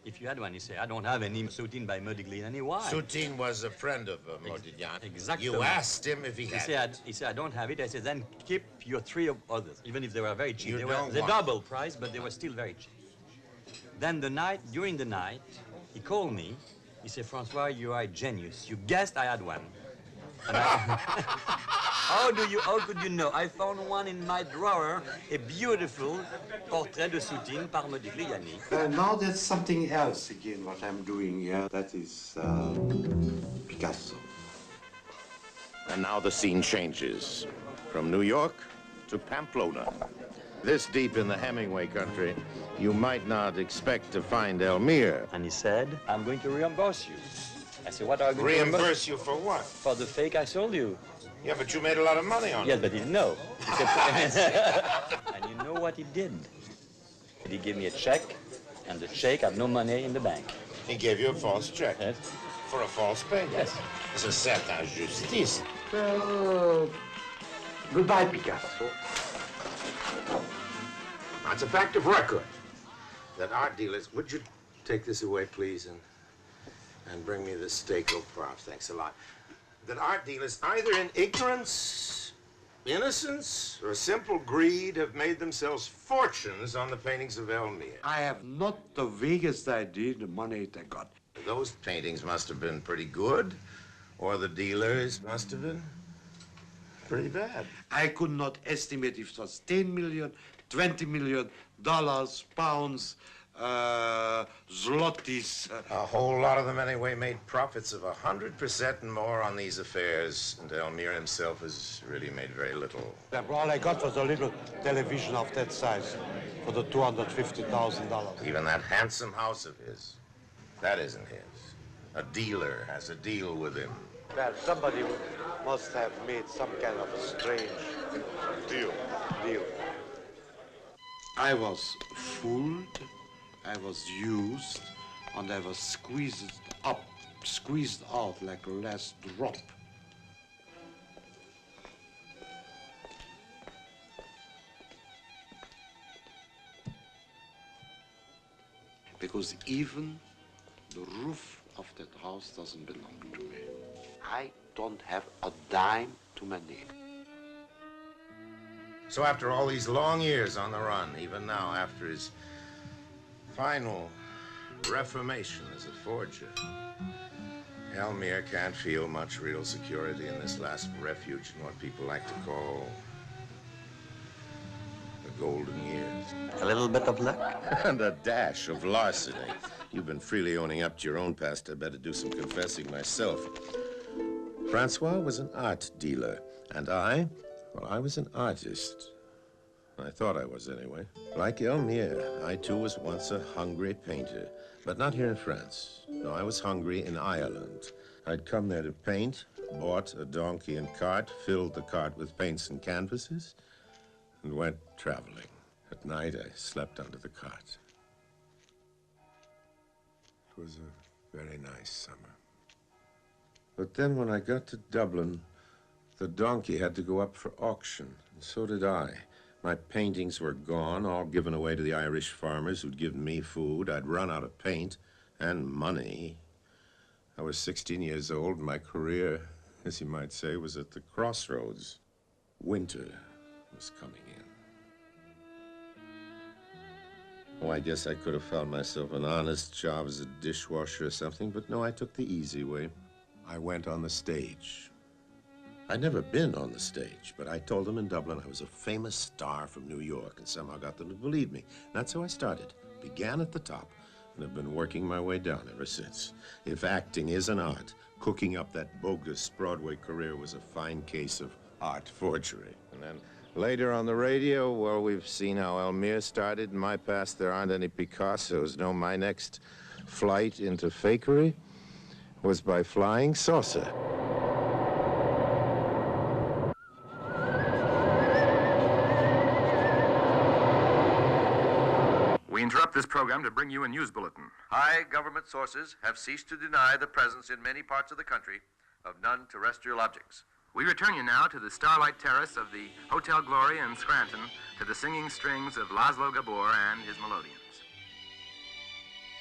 if you had one. He said, I don't have any Soutine by Modigliani. Why? Soutine was a friend of Modigliani. Exactly. You asked him if he had He said, I don't have it. I said, then keep your 3 of others, even if they were very cheap. You They were don't the want double price, but they were still very cheap. Then during the night, he called me. He said, Francois, you are a genius. You guessed I had one. And how could you know? I found one in my drawer, a beautiful portrait de Soutine par Modigliani. Now that's something else again, what I'm doing here. That is Picasso. And now the scene changes from New York to Pamplona. This deep in the Hemingway country, you might not expect to find Elmire. And he said, I'm going to reimburse you. I said, what are you going to Reimburse you for what? For the fake I sold you. Yeah, but you made a lot of money on Yes, it. but he didn't know. He said, and you know what he did? He gave me a check, and the check had no money in the bank. He gave you a false check. Yes. For a false payment. Yes. It's a certain justice. Well, goodbye, Picasso. It's a fact of record that art dealers... Would you take this away, please, and bring me this steak au poivre? Thanks a lot. That art dealers, either in ignorance, innocence, or simple greed, have made themselves fortunes on the paintings of Elmire. I have not the vaguest idea the money they got. Those paintings must have been pretty good, or the dealers must have been pretty bad. I could not estimate if it was 10 million, 20 million dollars, pounds, zlotys. A whole lot of them anyway made profits of 100% and more on these affairs, and Elmire himself has really made very little. All I got was a little television of that size for the $250,000. Even that handsome house of his, that isn't his. A dealer has a deal with him. Well, somebody must have made some kind of a strange deal. I was fooled, I was used, and I was squeezed out like a last drop. Because even the roof of that house doesn't belong to me. I don't have a dime to my name. So after all these long years on the run, even now after his final reformation as a forger, Elmire can't feel much real security in this last refuge in what people like to call the golden years. A little bit of luck. And a dash of larceny. You've been freely owning up to your own past. I'd better do some confessing myself. Francois was an art dealer, and I was an artist. I thought I was, anyway. Like Elmire, I too was once a hungry painter, but not here in France. No, I was hungry in Ireland. I'd come there to paint, bought a donkey and cart, filled the cart with paints and canvases, and went traveling. At night, I slept under the cart. It was a very nice summer. But then when I got to Dublin, the donkey had to go up for auction, and so did I. My paintings were gone, all given away to the Irish farmers who'd given me food. I'd run out of paint, And money. I was 16 years old. My career, as you might say, was at the crossroads. Winter was coming in. Oh, I guess I could have found myself an honest job as a dishwasher or something, but no, I took the easy way. I went on the stage. I'd never been on the stage, but I told them in Dublin I was a famous star from New York and somehow got them to believe me. That's how I started. Began at the top and have been working my way down ever since. If acting is an art, cooking up that bogus Broadway career was a fine case of art forgery. And then later on the radio, well, we've seen how Elmire started. In my past, there aren't any Picassos. No, my next flight into fakery was by flying saucer. We interrupt this program to bring you a news bulletin. High government sources have ceased to deny the presence in many parts of the country of non-terrestrial objects. We return you now to the starlight terrace of the Hotel Gloria in Scranton, to the singing strings of Laszlo Gabor and his melodeons.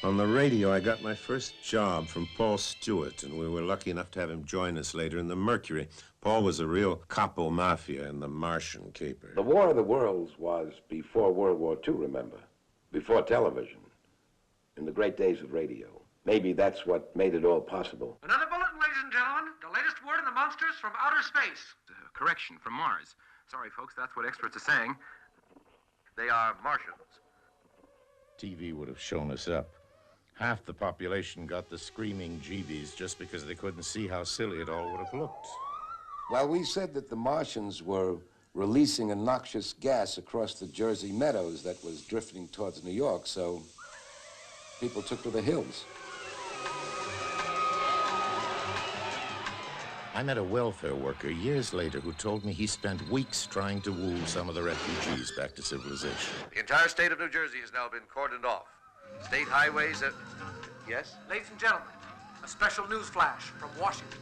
On the radio, I got my first job from Paul Stewart, and we were lucky enough to have him join us later in the Mercury. Paul was a real capo mafia in the Martian caper. The War of the Worlds was before World War II, remember? Before television, in the great days of radio. Maybe that's what made it all possible. Another bulletin, ladies and gentlemen. The latest word on the monsters from outer space. Correction, from Mars. Sorry, folks, that's what experts are saying. They are Martians. TV would have shown us up. Half the population got the screaming jeebies just because they couldn't see how silly it all would have looked. Well, we said that the Martians were releasing a noxious gas across the Jersey meadows that was drifting towards New York, so people took to the hills. I met a welfare worker years later who told me he spent weeks trying to woo some of the refugees back to civilization. The entire state of New Jersey has now been cordoned off. State highways have... Yes? Ladies and gentlemen, a special news flash from Washington.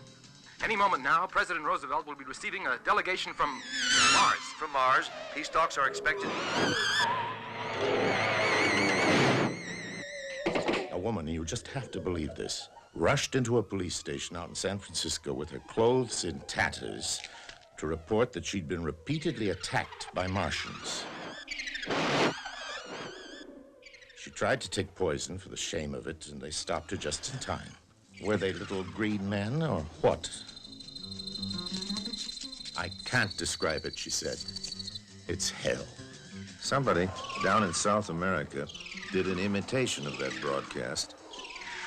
Any moment now, President Roosevelt will be receiving a delegation from Mars. From Mars, peace talks are expected. A woman, you just have to believe this, rushed into a police station out in San Francisco with her clothes in tatters to report that she'd been repeatedly attacked by Martians. She tried to take poison for the shame of it, and they stopped her just in time. Were they little green men, or what? I can't describe it, she said. It's hell. Somebody down in South America did an imitation of that broadcast,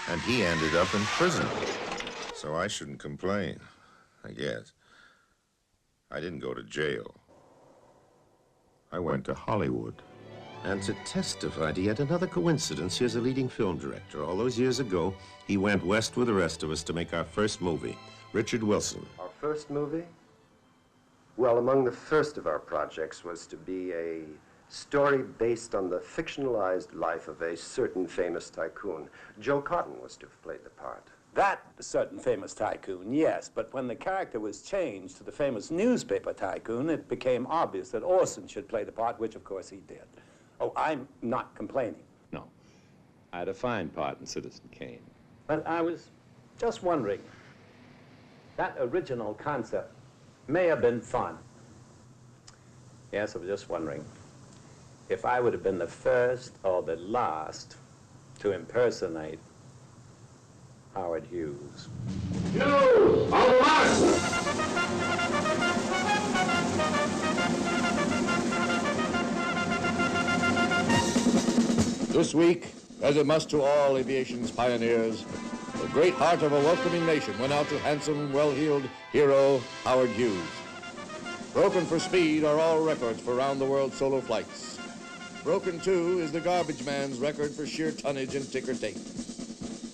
and he ended up in prison. So I shouldn't complain, I guess. I didn't go to jail. I went to Hollywood. And to testify to yet another coincidence, here's a leading film director. All those years ago, he went west with the rest of us to make our first movie, Richard Wilson. Our first movie? Well, among the first of our projects was to be a story based on the fictionalized life of a certain famous tycoon. Joe Cotton was to have played the part. That certain famous tycoon, yes, but when the character was changed to the famous newspaper tycoon, it became obvious that Orson should play the part, which of course he did. Oh, I'm not complaining. No. I had a fine part in Citizen Kane. But I was just wondering, that original concept may have been fun. Yes, I was just wondering if I would have been the first or the last to impersonate Howard Hughes. You are the master! This week, as it must to all aviation's pioneers, the great heart of a welcoming nation went out to handsome, well-heeled hero Howard Hughes. Broken for speed are all records for round-the-world solo flights. Broken, too, is the garbage man's record for sheer tonnage and ticker tape.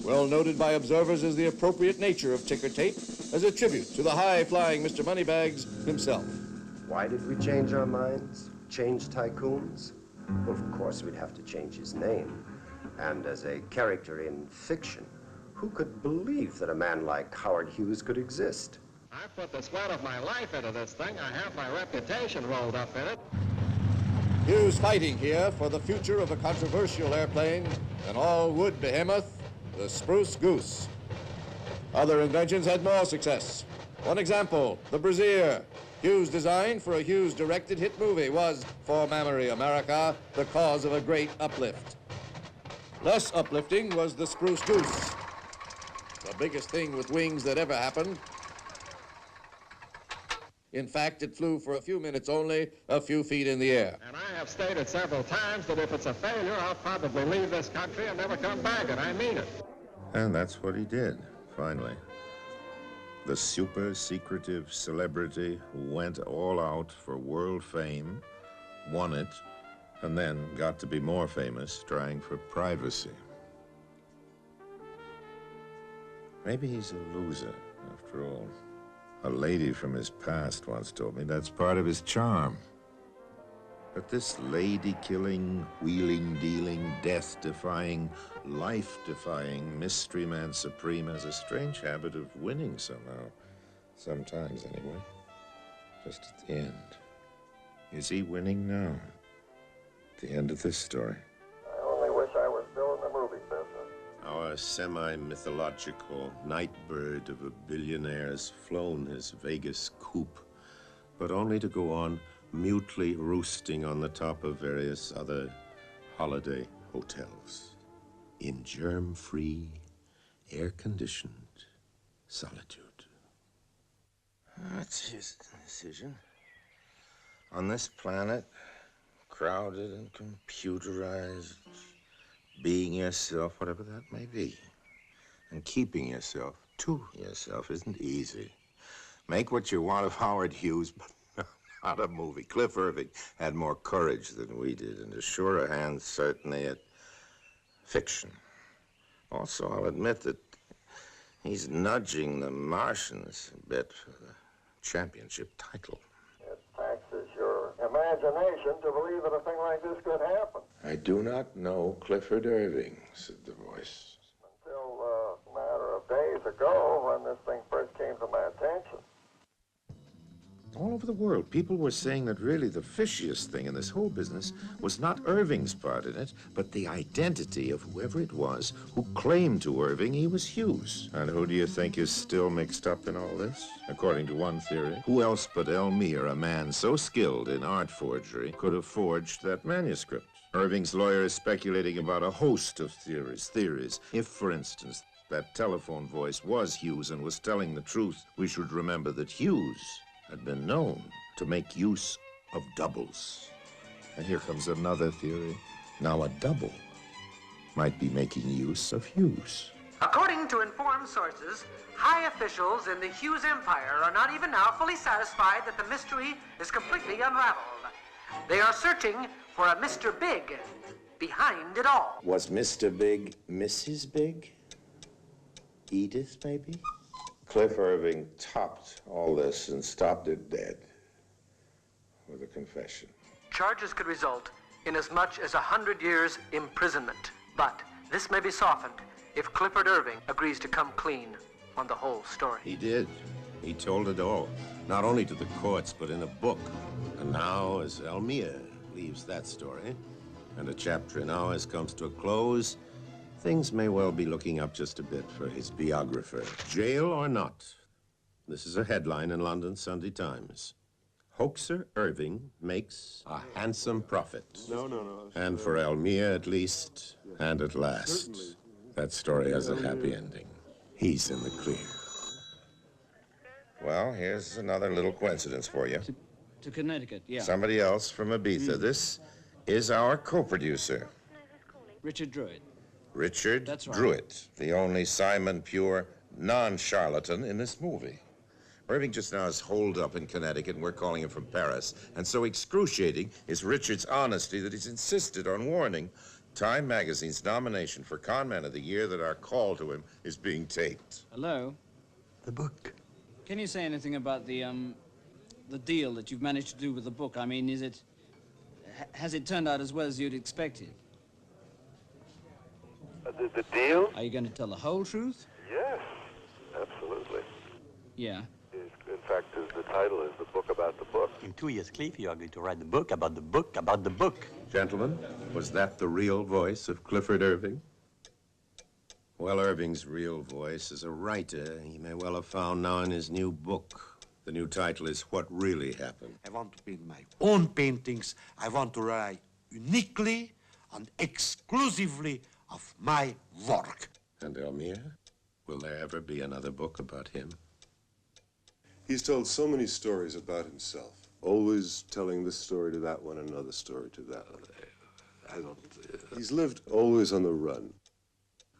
Well noted by observers is the appropriate nature of ticker tape as a tribute to the high-flying Mr. Moneybags himself. Why did we change our minds? Change tycoons? Well, of course, we'd have to change his name. And as a character in fiction, who could believe that a man like Howard Hughes could exist? I put the sweat of my life into this thing. I have my reputation rolled up in it. Hughes fighting here for the future of a controversial airplane, an all-wood behemoth, the spruce goose. Other inventions had more success. One example, the brassiere. Hughes' design for a Hughes-directed hit movie was, for Mammary America, the cause of a great uplift. Less uplifting was the spruce goose. The biggest thing with wings that ever happened. In fact, it flew for a few minutes only, a few feet in the air. And I have stated several times that if it's a failure, I'll probably leave this country and never come back, and I mean it. And that's what he did, finally. The super secretive celebrity who went all out for world fame, won it, and then got to be more famous trying for privacy. Maybe he's a loser, after all. A lady from his past once told me that's part of his charm. But this lady-killing, wheeling-dealing, death-defying, life-defying mystery man supreme has a strange habit of winning somehow. Sometimes, anyway. Just at the end. Is he winning now? At the end of this story. I only wish I was still in the movie business. Our semi-mythological nightbird of a billionaire has flown his Vegas coop, but only to go on mutely roosting on the top of various other holiday hotels in germ-free, air-conditioned solitude. That's his decision. On this planet, crowded and computerized, being yourself, whatever that may be, and keeping yourself to yourself isn't easy. Make what you want of Howard Hughes, but not a movie. Cliff Irving had more courage than we did, and a surer hand certainly at fiction. Also, I'll admit that he's nudging the Martians a bit for the championship title. It taxes your imagination to believe that a thing like this could happen. I do not know Clifford Irving, said the voice. Until a matter of days ago, when this thing first came to my attention. All over the world, people were saying that really the fishiest thing in this whole business was not Irving's part in it, but the identity of whoever it was who claimed to Irving he was Hughes. And who do you think is still mixed up in all this? According to one theory, who else but Elmire, a man so skilled in art forgery, could have forged that manuscript? Irving's lawyer is speculating about a host of theories. If, for instance, that telephone voice was Hughes and was telling the truth, we should remember that Hughes had been known to make use of doubles. And here comes another theory. Now a double might be making use of Hughes. According to informed sources, high officials in the Hughes Empire are not even now fully satisfied that the mystery is completely unraveled. They are searching for a Mr. Big behind it all. Was Mr. Big Mrs. Big? Edith, maybe? Cliff Irving topped all this and stopped it dead with a confession. Charges could result in as much as 100 years imprisonment. But this may be softened if Clifford Irving agrees to come clean on the whole story. He did. He told it all, not only to the courts, but in a book. And now, as Elmire leaves that story, and a chapter in ours comes to a close, things may well be looking up just a bit for his biographer. Jail or not? This is a headline in London's Sunday Times. Hoaxer Irving makes a handsome profit. No. And for Elmire, at least, and at last, Certainly. that story has a happy ending. He's in the clear. Well, here's another little coincidence for you. To Connecticut, yeah. Somebody else from Ibiza. This is our co-producer. Richard Druitt. Richard That's right. Druitt, the only Simon Pure non-charlatan in this movie. Irving just now is holed up in Connecticut, and we're calling him from Paris. And so excruciating is Richard's honesty that he's insisted on warning Time Magazine's nomination for Con Man of the Year that our call to him is being taped. Hello? The book. Can you say anything about the deal that you've managed to do with the book? I mean, has it turned out as well as you'd expected? The deal? Are you going to tell the whole truth? Yes, absolutely. Yeah. In fact, the title is The Book About the Book. In 2 years, Cliff, you are going to write the book about the book about the book. Gentlemen, was that the real voice of Clifford Irving? Well, Irving's real voice as a writer, he may well have found now in his new book. The new title is What Really Happened. I want to paint my own paintings. I want to write uniquely and exclusively of my work. And Elmire? Will there ever be another book about him? He's told so many stories about himself, always telling this story to that one, another story to that one. I don't... He's lived always on the run.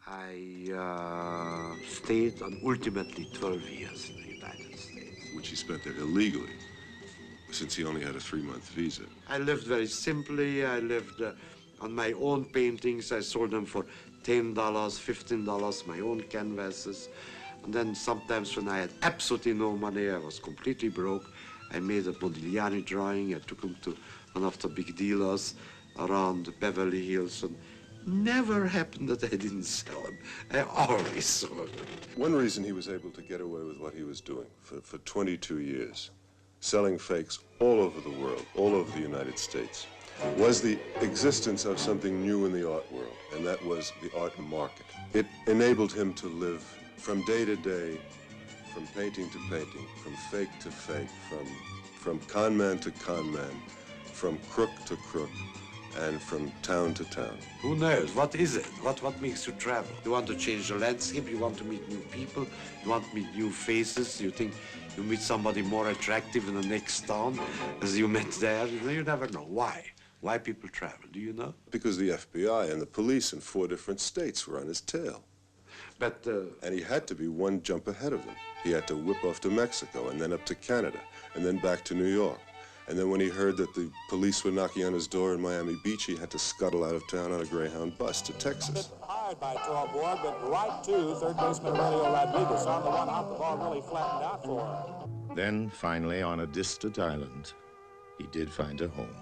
I stayed on ultimately 12 years in the United States. Which he spent there illegally, since he only had a 3-month visa. I lived very simply. I lived on my own paintings. I sold them for $10, $15, my own canvases. And then sometimes when I had absolutely no money, I was completely broke, I made a Modigliani drawing. I took him to one of the big dealers around Beverly Hills, and never happened that I didn't sell him. I always sold him. One reason he was able to get away with what he was doing for 22 years, selling fakes all over the world, all over the United States, was the existence of something new in the art world, and that was the art market. It enabled him to live from day to day, from painting to painting, from fake to fake, from con man to con man, from crook to crook, and from town to town. Who knows? What is it? What makes you travel? You want to change the landscape, you want to meet new people, you want to meet new faces, you think you meet somebody more attractive in the next town as you met there. You never know. Why? Why people travel, do you know? Because the FBI and the police in 4 different states were on his tail. But, and he had to be one jump ahead of them. He had to whip off to Mexico, and then up to Canada, and then back to New York. And then when he heard that the police were knocking on his door in Miami Beach, he had to scuttle out of town on a Greyhound bus to Texas. Hired by tour board, but right to third baseman Aurelio Rodriguez. On the one out, the ball really flattened out for him. Then, finally, on a distant island, he did find a home.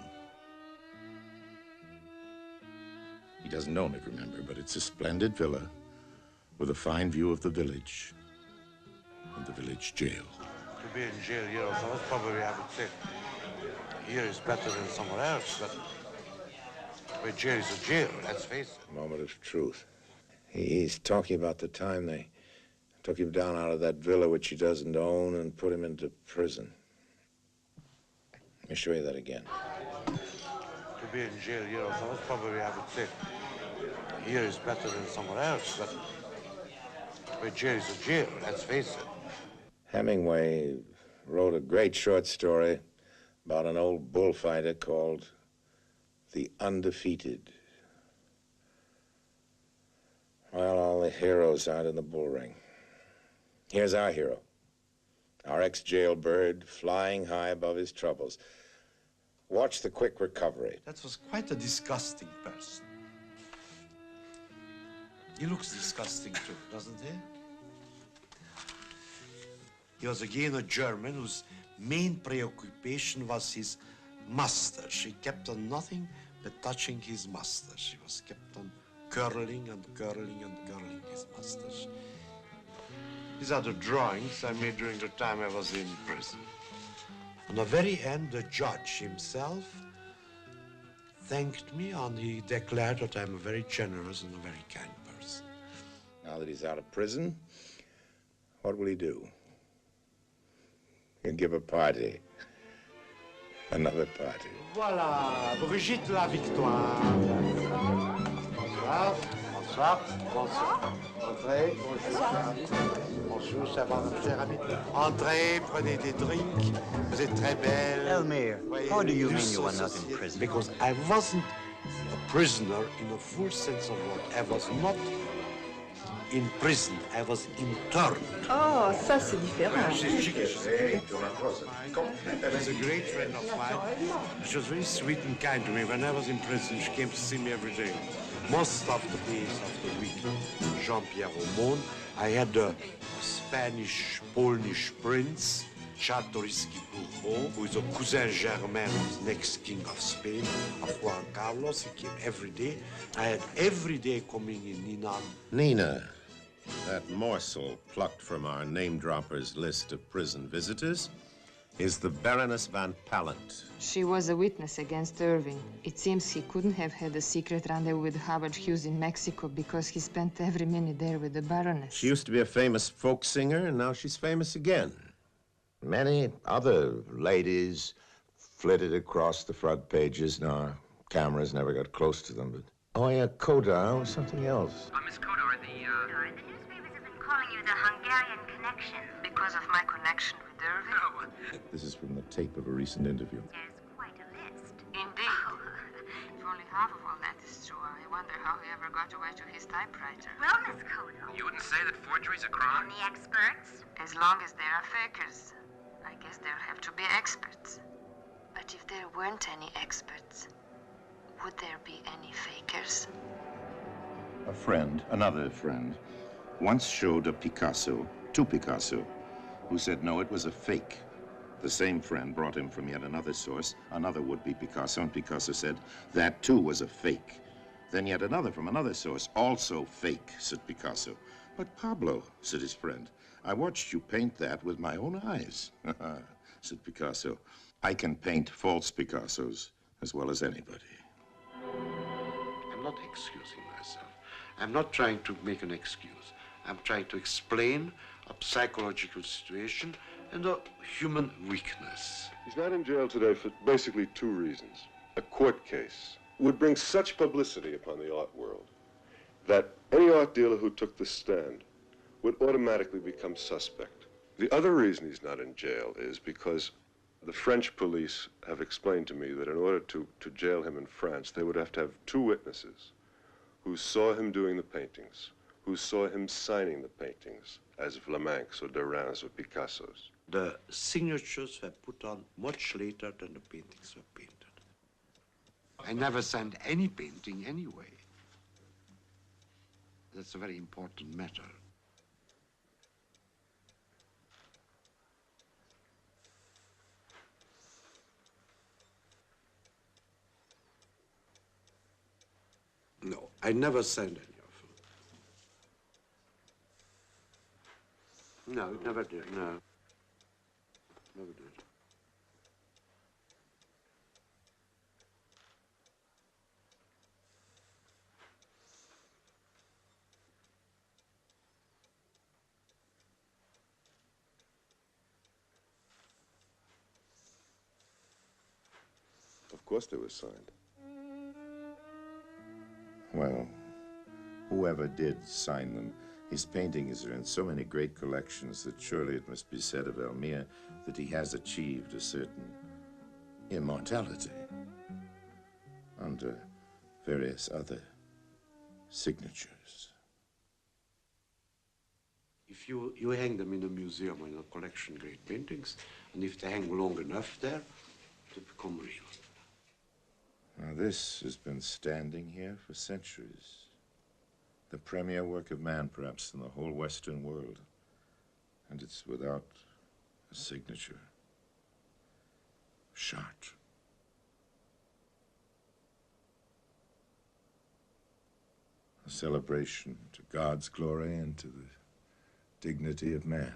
He doesn't own it, remember, but it's a splendid villa with a fine view of the village and the village jail. To be in jail, you know, so that's probably I would say here is better than somewhere else, but jail is a jail, let's face it. Moment of truth. He's talking about the time they took him down out of that villa which he doesn't own and put him into prison. Let me show you that again. To be in jail, you know, so that's probably I would say here is better than somewhere else, but jail is a jail, let's face it. Hemingway wrote a great short story about an old bullfighter called The Undefeated. Well, all the heroes aren't in the bull ring. Here's our hero, our ex-jailbird flying high above his troubles. Watch the quick recovery. That was quite a disgusting person. He looks disgusting too, doesn't he? He was again a German whose main preoccupation was his mustache. He kept on nothing but touching his mustache. He was kept on curling and curling and curling his mustache. These are the drawings I made during the time I was in prison. On the very end, the judge himself thanked me and he declared that I'm a very generous and a very kind person. Now that he's out of prison, what will he do? He'll give a party. Another party. Voilà, Brigitte la victoire. Bonsoir, bonsoir, bonsoir. Entrez, bonjour. Bonjour, ça va, mon cher ami. Entrez, prenez des drinks. Vous êtes très belle. Elmire, how do you mean you were not in prison? Because I wasn't a prisoner in a full sense of word. I was not in prison. I was interned. Oh, ça c'est différent. She's a great friend of mine. She was very sweet and kind to me. When I was in prison, she came to see me every day. Most of the days of the week. Jean-Pierre Aumont. I had a Spanish-Polish prince, Czartoryski-Bourbon, who is a cousin germain of the next king of Spain, of Juan Carlos. He came every day. I had every day coming in Nina. Nina, that morsel plucked from our name-dropper's list of prison visitors, is the Baroness Van Pallant. She was a witness against Irving. It seems he couldn't have had a secret rendezvous with Howard Hughes in Mexico because he spent every minute there with the Baroness. She used to be a famous folk singer, and now she's famous again. Many other ladies flitted across the front pages. Now, our cameras never got close to them, but... Oh, yeah, Kodar or something else. Miss Kodar, The newspapers have been calling you the Hungarian connection because of my connection with Irving. This is from the tape of a recent interview. There's quite a list. Indeed. If only half of all that is true, I wonder how he ever got away to his typewriter. Well, Miss Kodo. You wouldn't say that forgery's a crime? And the experts? As long as there are fakers. I guess there'll have to be experts. But if there weren't any experts, would there be any fakers? A friend, another friend, once showed a Picasso to Picasso, who said no, it was a fake. The same friend brought him from yet another source, another would-be Picasso, and Picasso said that too was a fake. Then yet another from another source, also fake, said Picasso. But Pablo, said his friend, I watched you paint that with my own eyes, said Picasso. I can paint false Picassos as well as anybody. I'm not excusing myself. I'm not trying to make an excuse. I'm trying to explain a psychological situation and a human weakness. He's not in jail today for basically two reasons. A court case would bring such publicity upon the art world that any art dealer who took the stand would automatically become suspect. The other reason he's not in jail is because the French police have explained to me that in order to jail him in France, they would have to have two witnesses who saw him doing the paintings, who saw him signing the paintings as Vlaminck's or Derain's or Picasso's. The signatures were put on much later than the paintings were painted. I never signed any painting anyway. That's a very important matter. No, I never signed any of them. No, it never did, no. Never did. Of course they were signed. Well, whoever did sign them, his paintings are in so many great collections that surely it must be said of Elmire that he has achieved a certain immortality under various other signatures. If you hang them in a museum or in a collection, great paintings, and if they hang long enough there, they become real. Now, this has been standing here for centuries. The premier work of man, perhaps, in the whole Western world. And it's without a signature. Chartres. A celebration to God's glory and to the dignity of man.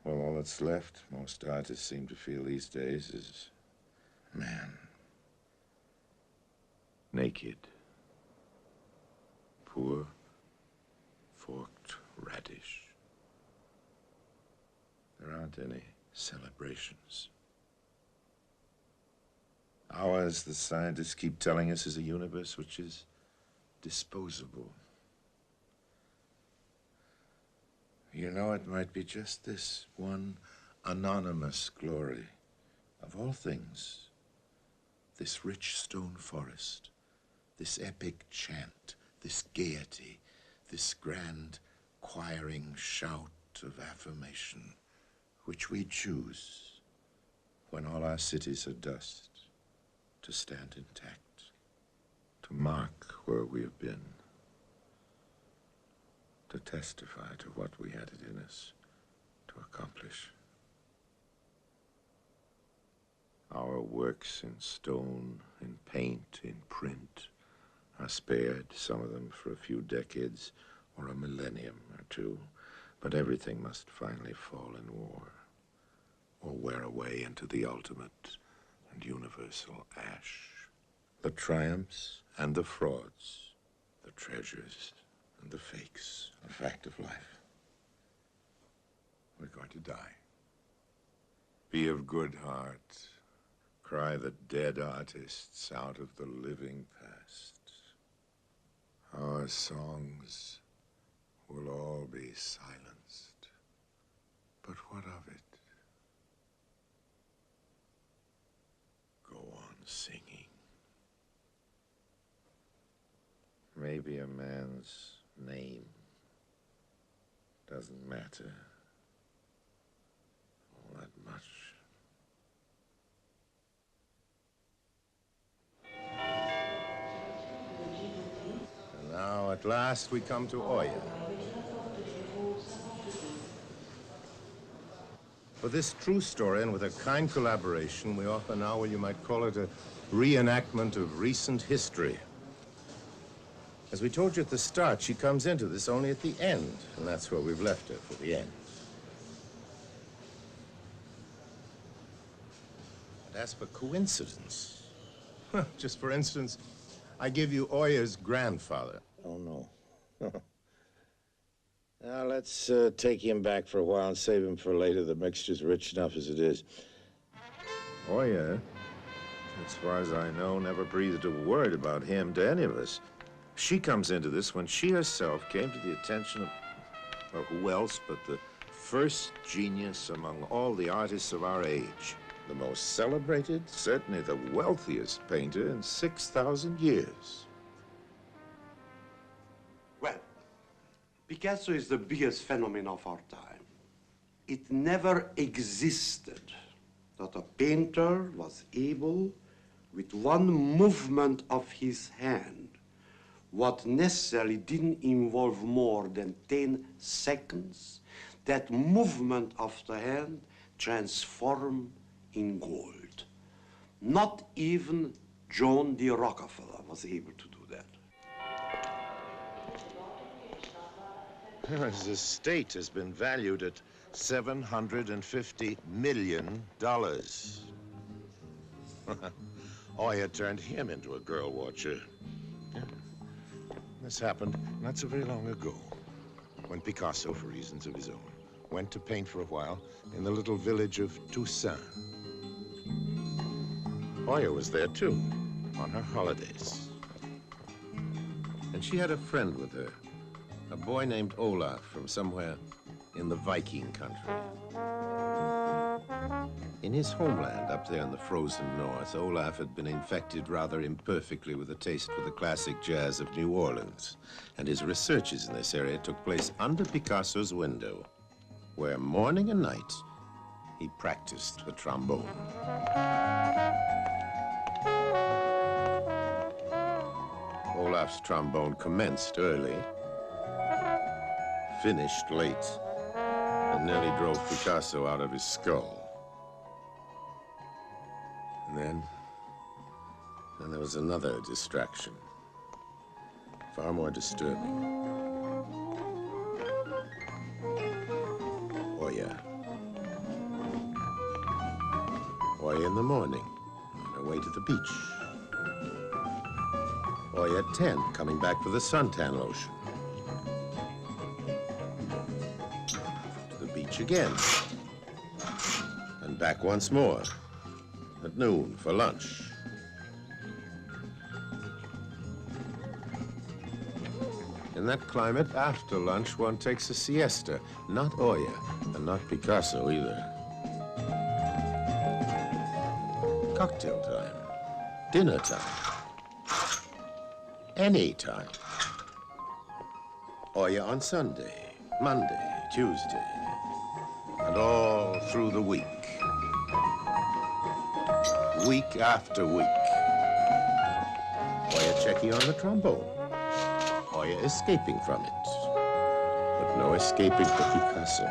Well, all that's left, most artists seem to feel these days, is man. Naked. Poor, forked radish. There aren't any celebrations. Ours, the scientists keep telling us, is a universe which is disposable. You know, it might be just this one anonymous glory of all things. This rich stone forest, this epic chant, this gaiety, this grand choiring shout of affirmation, which we choose when all our cities are dust, to stand intact, to mark where we have been, to testify to what we had it in us to accomplish. Our works in stone, in paint, in print are spared, some of them for a few decades or a millennium or two. But everything must finally fall in war, or wear away into the ultimate and universal ash. The triumphs and the frauds, the treasures and the fakes, a fact of life. We're going to die. Be of good heart. Cry the dead artists out of the living past. Our songs will all be silenced. But what of it? Go on singing. Maybe a man's name doesn't matter all that much. And now, at last, we come to Oya. For this true story, and with a kind collaboration, we offer now what you might call it a reenactment of recent history. As we told you at the start, she comes into this only at the end, and that's where we've left her, for the end. And as for coincidence, just for instance, I give you Oya's grandfather. Oh, no. Now, let's take him back for a while and save him for later. The mixture's rich enough as it is. Oya, as far as I know, never breathed a word about him to any of us. She comes into this when she herself came to the attention of, well, who else but the first genius among all the artists of our age. The most celebrated, certainly the wealthiest painter in 6,000 years. Well, Picasso is the biggest phenomenon of our time. It never existed that a painter was able, with one movement of his hand, what necessarily didn't involve more than 10 seconds, that movement of the hand transformed in gold. Not even John D. Rockefeller was able to do that. His estate has been valued at $750 million. Oya turned him into a girl watcher. Yeah. This happened not so very long ago, when Picasso, for reasons of his own, went to paint for a while in the little village of Toussaint. Oya was there too, on her holidays. And she had a friend with her, a boy named Olaf from somewhere in the Viking country. In his homeland up there in the frozen north, Olaf had been infected rather imperfectly with a taste for the classic jazz of New Orleans, and his researches in this area took place under Picasso's window, where morning and night he practiced the trombone. Olaf's trombone commenced early, finished late, and nearly drove Picasso out of his skull. And then there was another distraction, far more disturbing. Oya. Oya in the morning, on her way to the beach. Oya at 10, coming back for the suntan lotion. To the beach again. And back once more. At noon for lunch. In that climate, after lunch, one takes a siesta. Not Oya, and not Picasso either. Cocktail time. Dinner time. Any time. Oya on Sunday, Monday, Tuesday, and all through the week. Week after week. Oya checking on the trombone. Oya escaping from it. But no escaping for Picasso.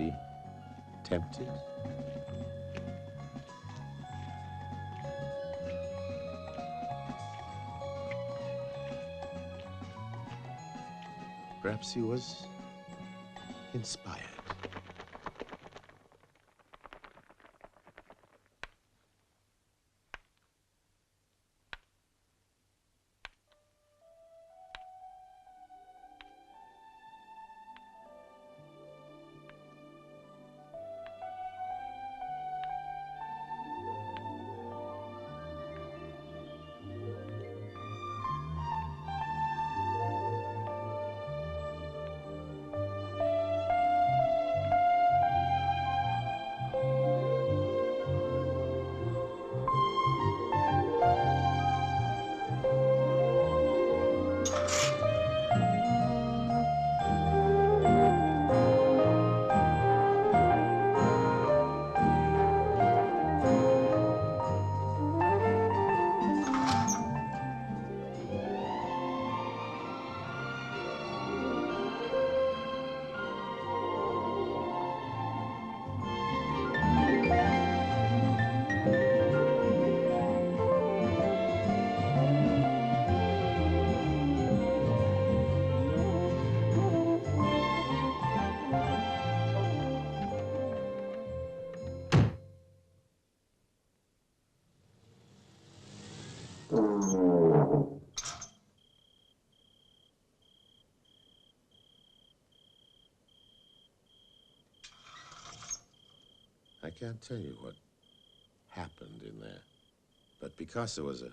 he tempted? Perhaps he was inspired. I can't tell you what happened in there, but Picasso was a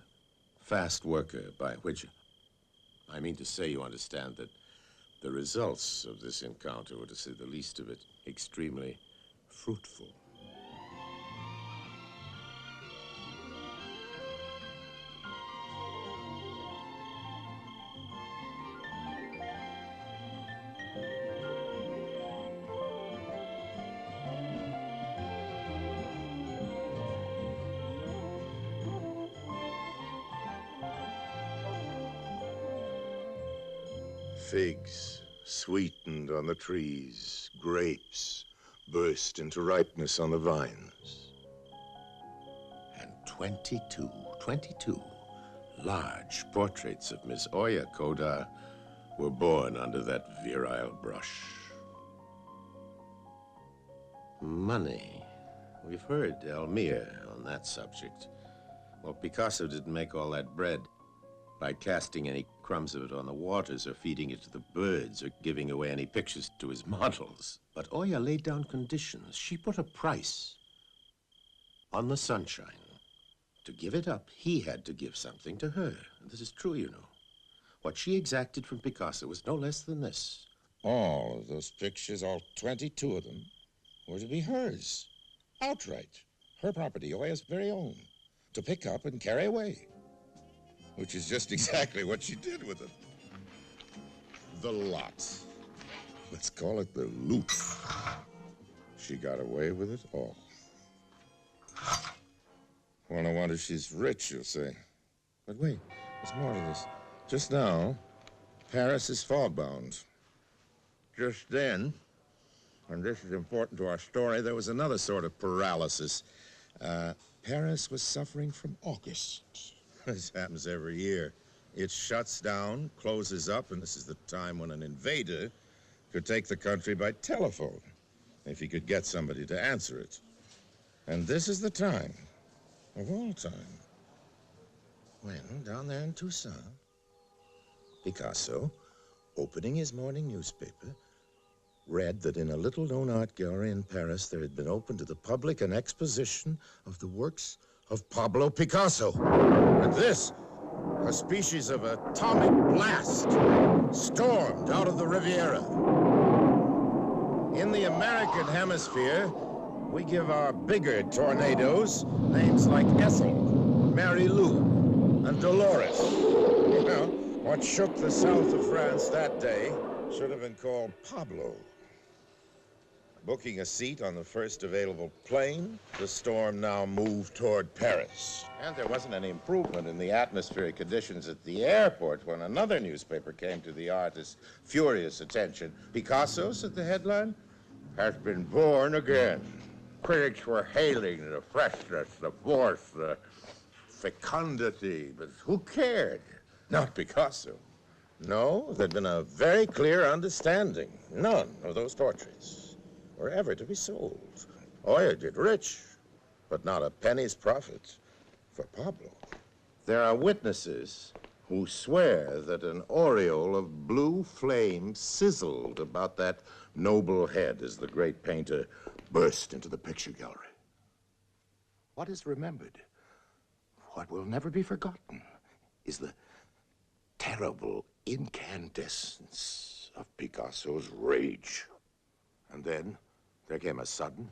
fast worker, by which I mean to say, you understand, that the results of this encounter were, to say the least of it, extremely fruitful. Figs sweetened on the trees, grapes burst into ripeness on the vines. And 22 large portraits of Miss Oya Kodar were born under that virile brush. Money. We've heard Elmire on that subject. Well, Picasso didn't make all that bread by casting any crumbs of it on the waters or feeding it to the birds or giving away any pictures to his models. But Oya laid down conditions. She put a price on the sunshine. To give it up, he had to give something to her. And this is true, you know. What she exacted from Picasso was no less than this. All of those pictures, all 22 of them, were to be hers. Outright. Her property, Oya's very own. To pick up and carry away. Which is just exactly what she did with it. The lot. Let's call it the loot. She got away with it all. Well, no wonder she's rich, you'll say. But wait, there's more to this. Just now, Paris is fog-bound. Just then, and this is important to our story, there was another sort of paralysis. Paris was suffering from August. This happens every year. It shuts down, closes up, and this is the time when an invader could take the country by telephone, if he could get somebody to answer it. And this is the time, of all time, when, down there in Tucson, Picasso, opening his morning newspaper, read that in a little-known art gallery in Paris there had been opened to the public an exposition of the works of Pablo Picasso. And this, a species of atomic blast, stormed out of the Riviera. In the American hemisphere, we give our bigger tornadoes names like Ethel, Mary Lou, and Dolores. You know, what shook the south of France that day should have been called Pablo. Booking a seat on the first available plane, the storm now moved toward Paris. And there wasn't any improvement in the atmospheric conditions at the airport when another newspaper came to the artist's furious attention. Picasso, said the headline, has been born again. Critics were hailing the freshness, the force, the fecundity, but who cared? Not Picasso. No, there'd been a very clear understanding. None of those portraits were ever to be sold. Oya did rich, but not a penny's profit for Pablo. There are witnesses who swear that an aureole of blue flame sizzled about that noble head as the great painter burst into the picture gallery. What is remembered, what will never be forgotten, is the terrible incandescence of Picasso's rage. And then there came a sudden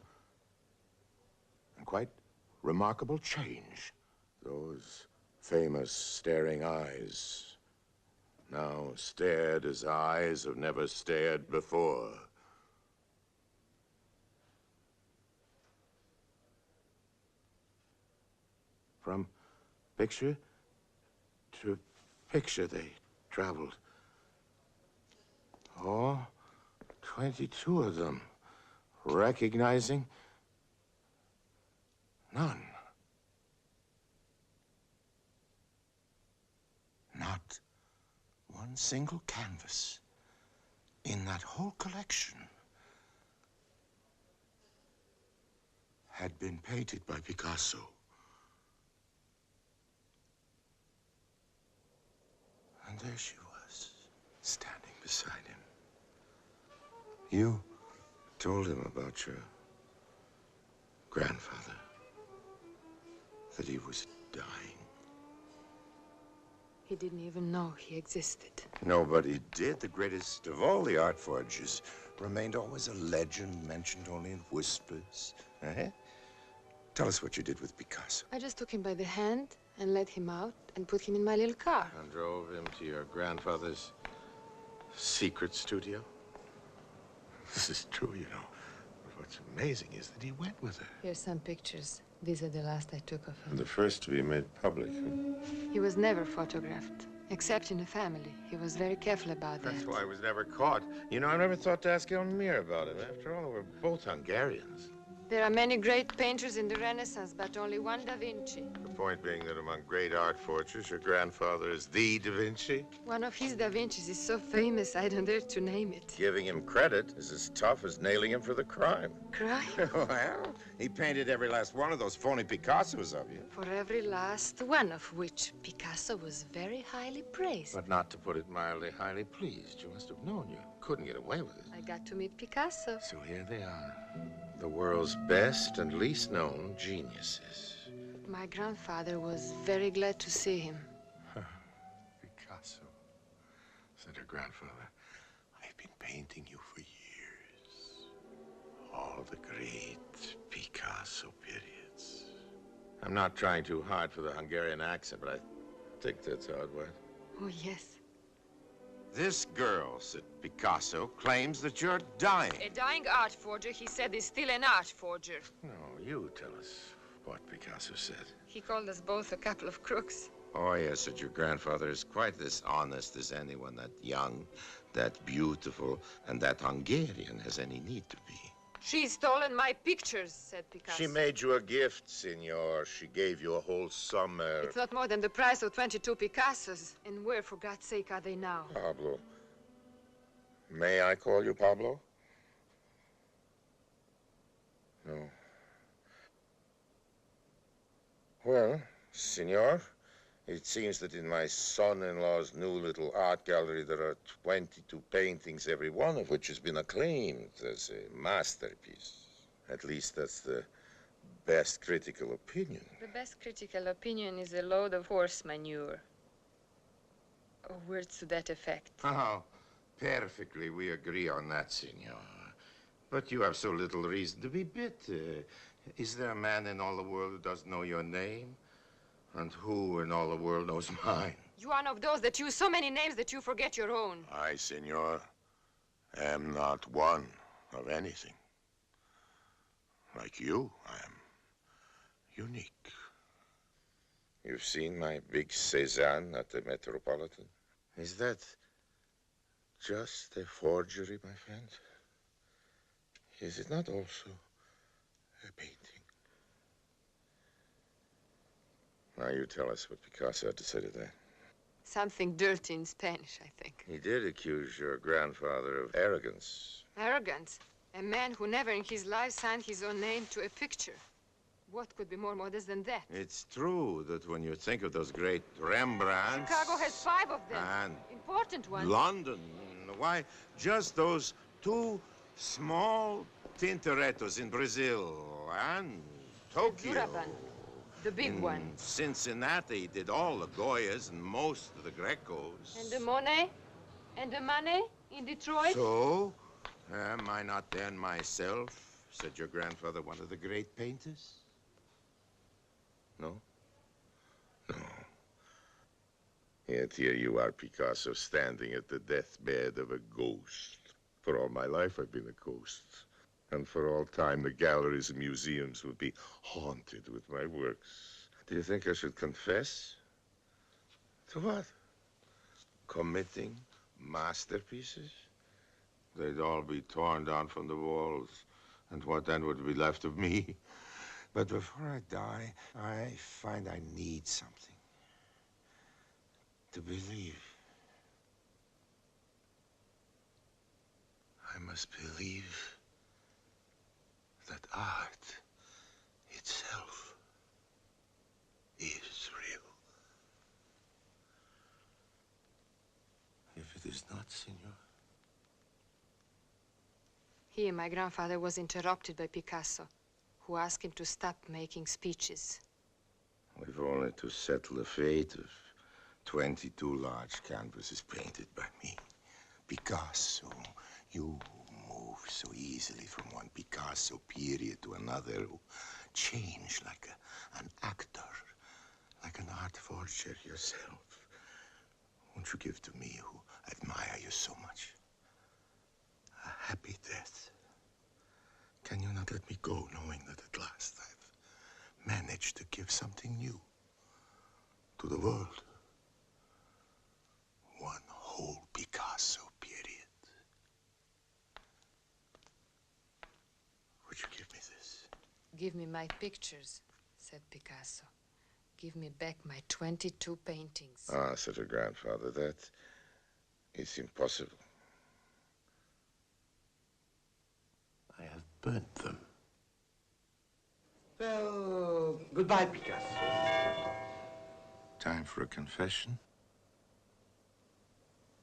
and quite remarkable change. Those famous staring eyes now stared as eyes have never stared before. From picture to picture they traveled. Oh, 22 of them, recognizing none. Not one single canvas in that whole collection had been painted by Picasso. And there she was, standing beside him. You told him about your grandfather, that he was dying. He didn't even know he existed. Nobody did. The greatest of all the art forges remained always a legend mentioned only in whispers. Tell us what you did with Picasso. I just took him by the hand and led him out and put him in my little car. And drove him to your grandfather's secret studio? This is true, you know. But what's amazing is that he went with her. Here's some pictures. These are the last I took of him. The first to be made public. He was never photographed, except in the family. He was very careful about that. That's why I was never caught. You know, I never thought to ask Elmire about him. After all, we're both Hungarians. There are many great painters in the Renaissance, but only one Da Vinci. The point being that among great art forgers, your grandfather is the Da Vinci. One of his Da Vincis is so famous, I don't dare to name it. Giving him credit is as tough as nailing him for the crime. Crime? Well, he painted every last one of those phony Picassos of you. For every last one of which Picasso was very highly praised. But not to put it mildly, highly pleased. You must have known you couldn't get away with it. I got to meet Picasso. So here they are. The world's best and least known geniuses. My grandfather was very glad to see him. Picasso, said her grandfather, I've been painting you for years. All the great Picasso periods. I'm not trying too hard for the Hungarian accent, but I think that's how it went. Oh, yes. This girl, said Picasso, claims that you're dying. A dying art forger, he said, is still an art forger. No, you tell us what Picasso said. He called us both a couple of crooks. Oh, yes, said your grandfather is quite as honest as anyone that young, that beautiful, and that Hungarian has any need to be. She's stolen my pictures, said Picasso. She made you a gift, senor. She gave you a whole summer. It's not more than the price of 22 Picassos. And where, for God's sake, are they now? Pablo. May I call you Pablo? No. Well, senor, it seems that in my son-in-law's new little art gallery there are 22 paintings, every one of which has been acclaimed as a masterpiece. At least that's the best critical opinion. The best critical opinion is a load of horse manure. Or words to that effect. Oh, perfectly. We agree on that, senor. But you have so little reason to be bitter. Is there a man in all the world who doesn't know your name? And who in all the world knows mine? You are one of those that use so many names that you forget your own. I, senor, am not one of anything. Like you, I am unique. You've seen my big Cézanne at the Metropolitan? Is that just a forgery, my friend? Is it not also a painting? Now you tell us what Picasso had to say to that. Something dirty in Spanish, I think. He did accuse your grandfather of arrogance. Arrogance. A man who never in his life signed his own name to a picture. What could be more modest than that? It's true that when you think of those great Rembrandts... Chicago has 5 of them. And important ones. London, why, just those 2 small Tintorettos in Brazil and Tokyo. Duraban, the big one. Cincinnati did all the Goyas and most of the Grecos. And the Monet? And the Manet in Detroit? So, am I not then myself? Said your grandfather one of the great painters? No? No. Yet here you are, Picasso, standing at the deathbed of a ghost. For all my life, I've been a ghost. And for all time, the galleries and museums will be haunted with my works. Do you think I should confess? To what? Committing masterpieces? They'd all be torn down from the walls. And what then would be left of me? But before I die, I find I need something to believe. I must believe that art itself is real. If it is not, senor. Here, my grandfather was interrupted by Picasso, who asked him to stop making speeches. We've only to settle the fate of 22 large canvases painted by me. Picasso, you move so easily from one Picasso period to another, who change like an actor, like an art forger yourself. Won't you give to me, who admire you so much, a happy death? Can you not let me go, knowing that at last I've managed to give something new to the world? One whole Picasso period. Would you give me this? Give me my pictures, said Picasso. Give me back my 22 paintings. Ah, said her grandfather, that is impossible. I have burnt them. Well, goodbye, Picasso. Time for a confession?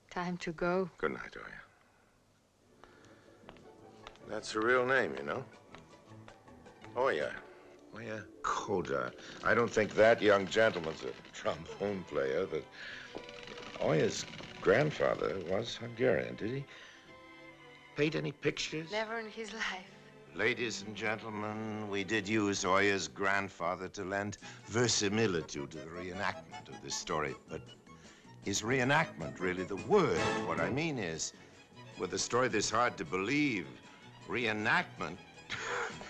Time to go. Good night, Oya. That's her real name, you know. Oya. Oya Koda. I don't think that young gentleman's a trombone player, but Oya's grandfather was Hungarian. Did he paint any pictures? Never in his life. Ladies and gentlemen, we did use Oya's grandfather to lend verisimilitude to the reenactment of this story, but is reenactment really the word? What I mean is, with a story this hard to believe, reenactment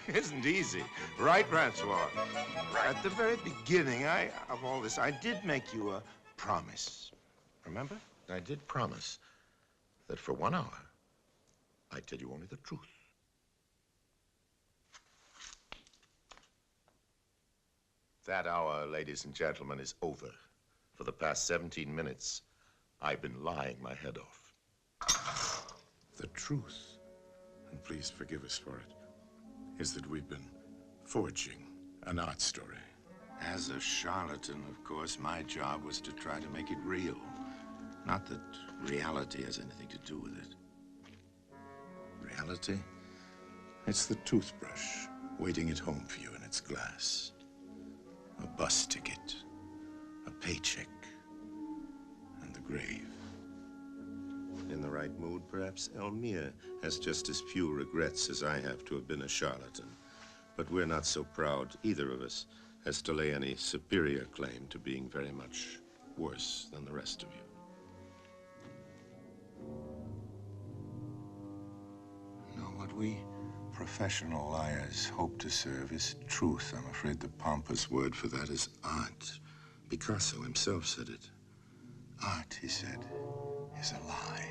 isn't easy. Right, Francois? Right. At the very beginning of all this, I did make you a promise. Remember? I did promise that for 1 hour, I'd tell you only the truth. That hour, ladies and gentlemen, is over. For the past 17 minutes, I've been lying my head off. The truth, and please forgive us for it, is that we've been forging an art story. As a charlatan, of course, my job was to try to make it real. Not that reality has anything to do with it. Reality? It's the toothbrush waiting at home for you in its glass. A bus ticket, a paycheck, and the grave. In the right mood, perhaps Elmire has just as few regrets as I have to have been a charlatan. But we're not so proud, either of us, as to lay any superior claim to being very much worse than the rest of you. No, what we professional liars hope to serve is truth. I'm afraid the pompous word for that is art. Picasso himself said it. Art, he said, is a lie.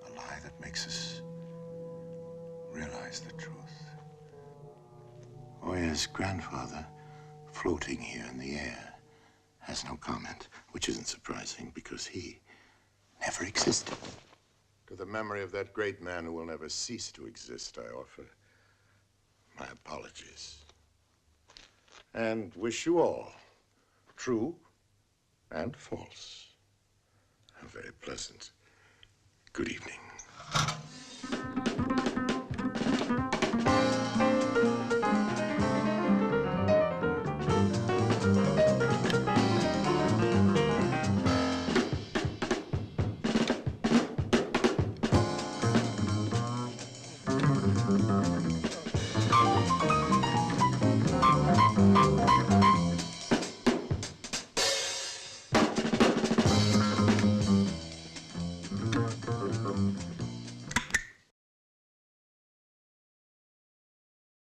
A lie that makes us realize the truth. Oya's grandfather, floating here in the air, has no comment, which isn't surprising because he never existed. To the memory of that great man who will never cease to exist, I offer my apologies. And wish you all, true and false, a very pleasant good evening.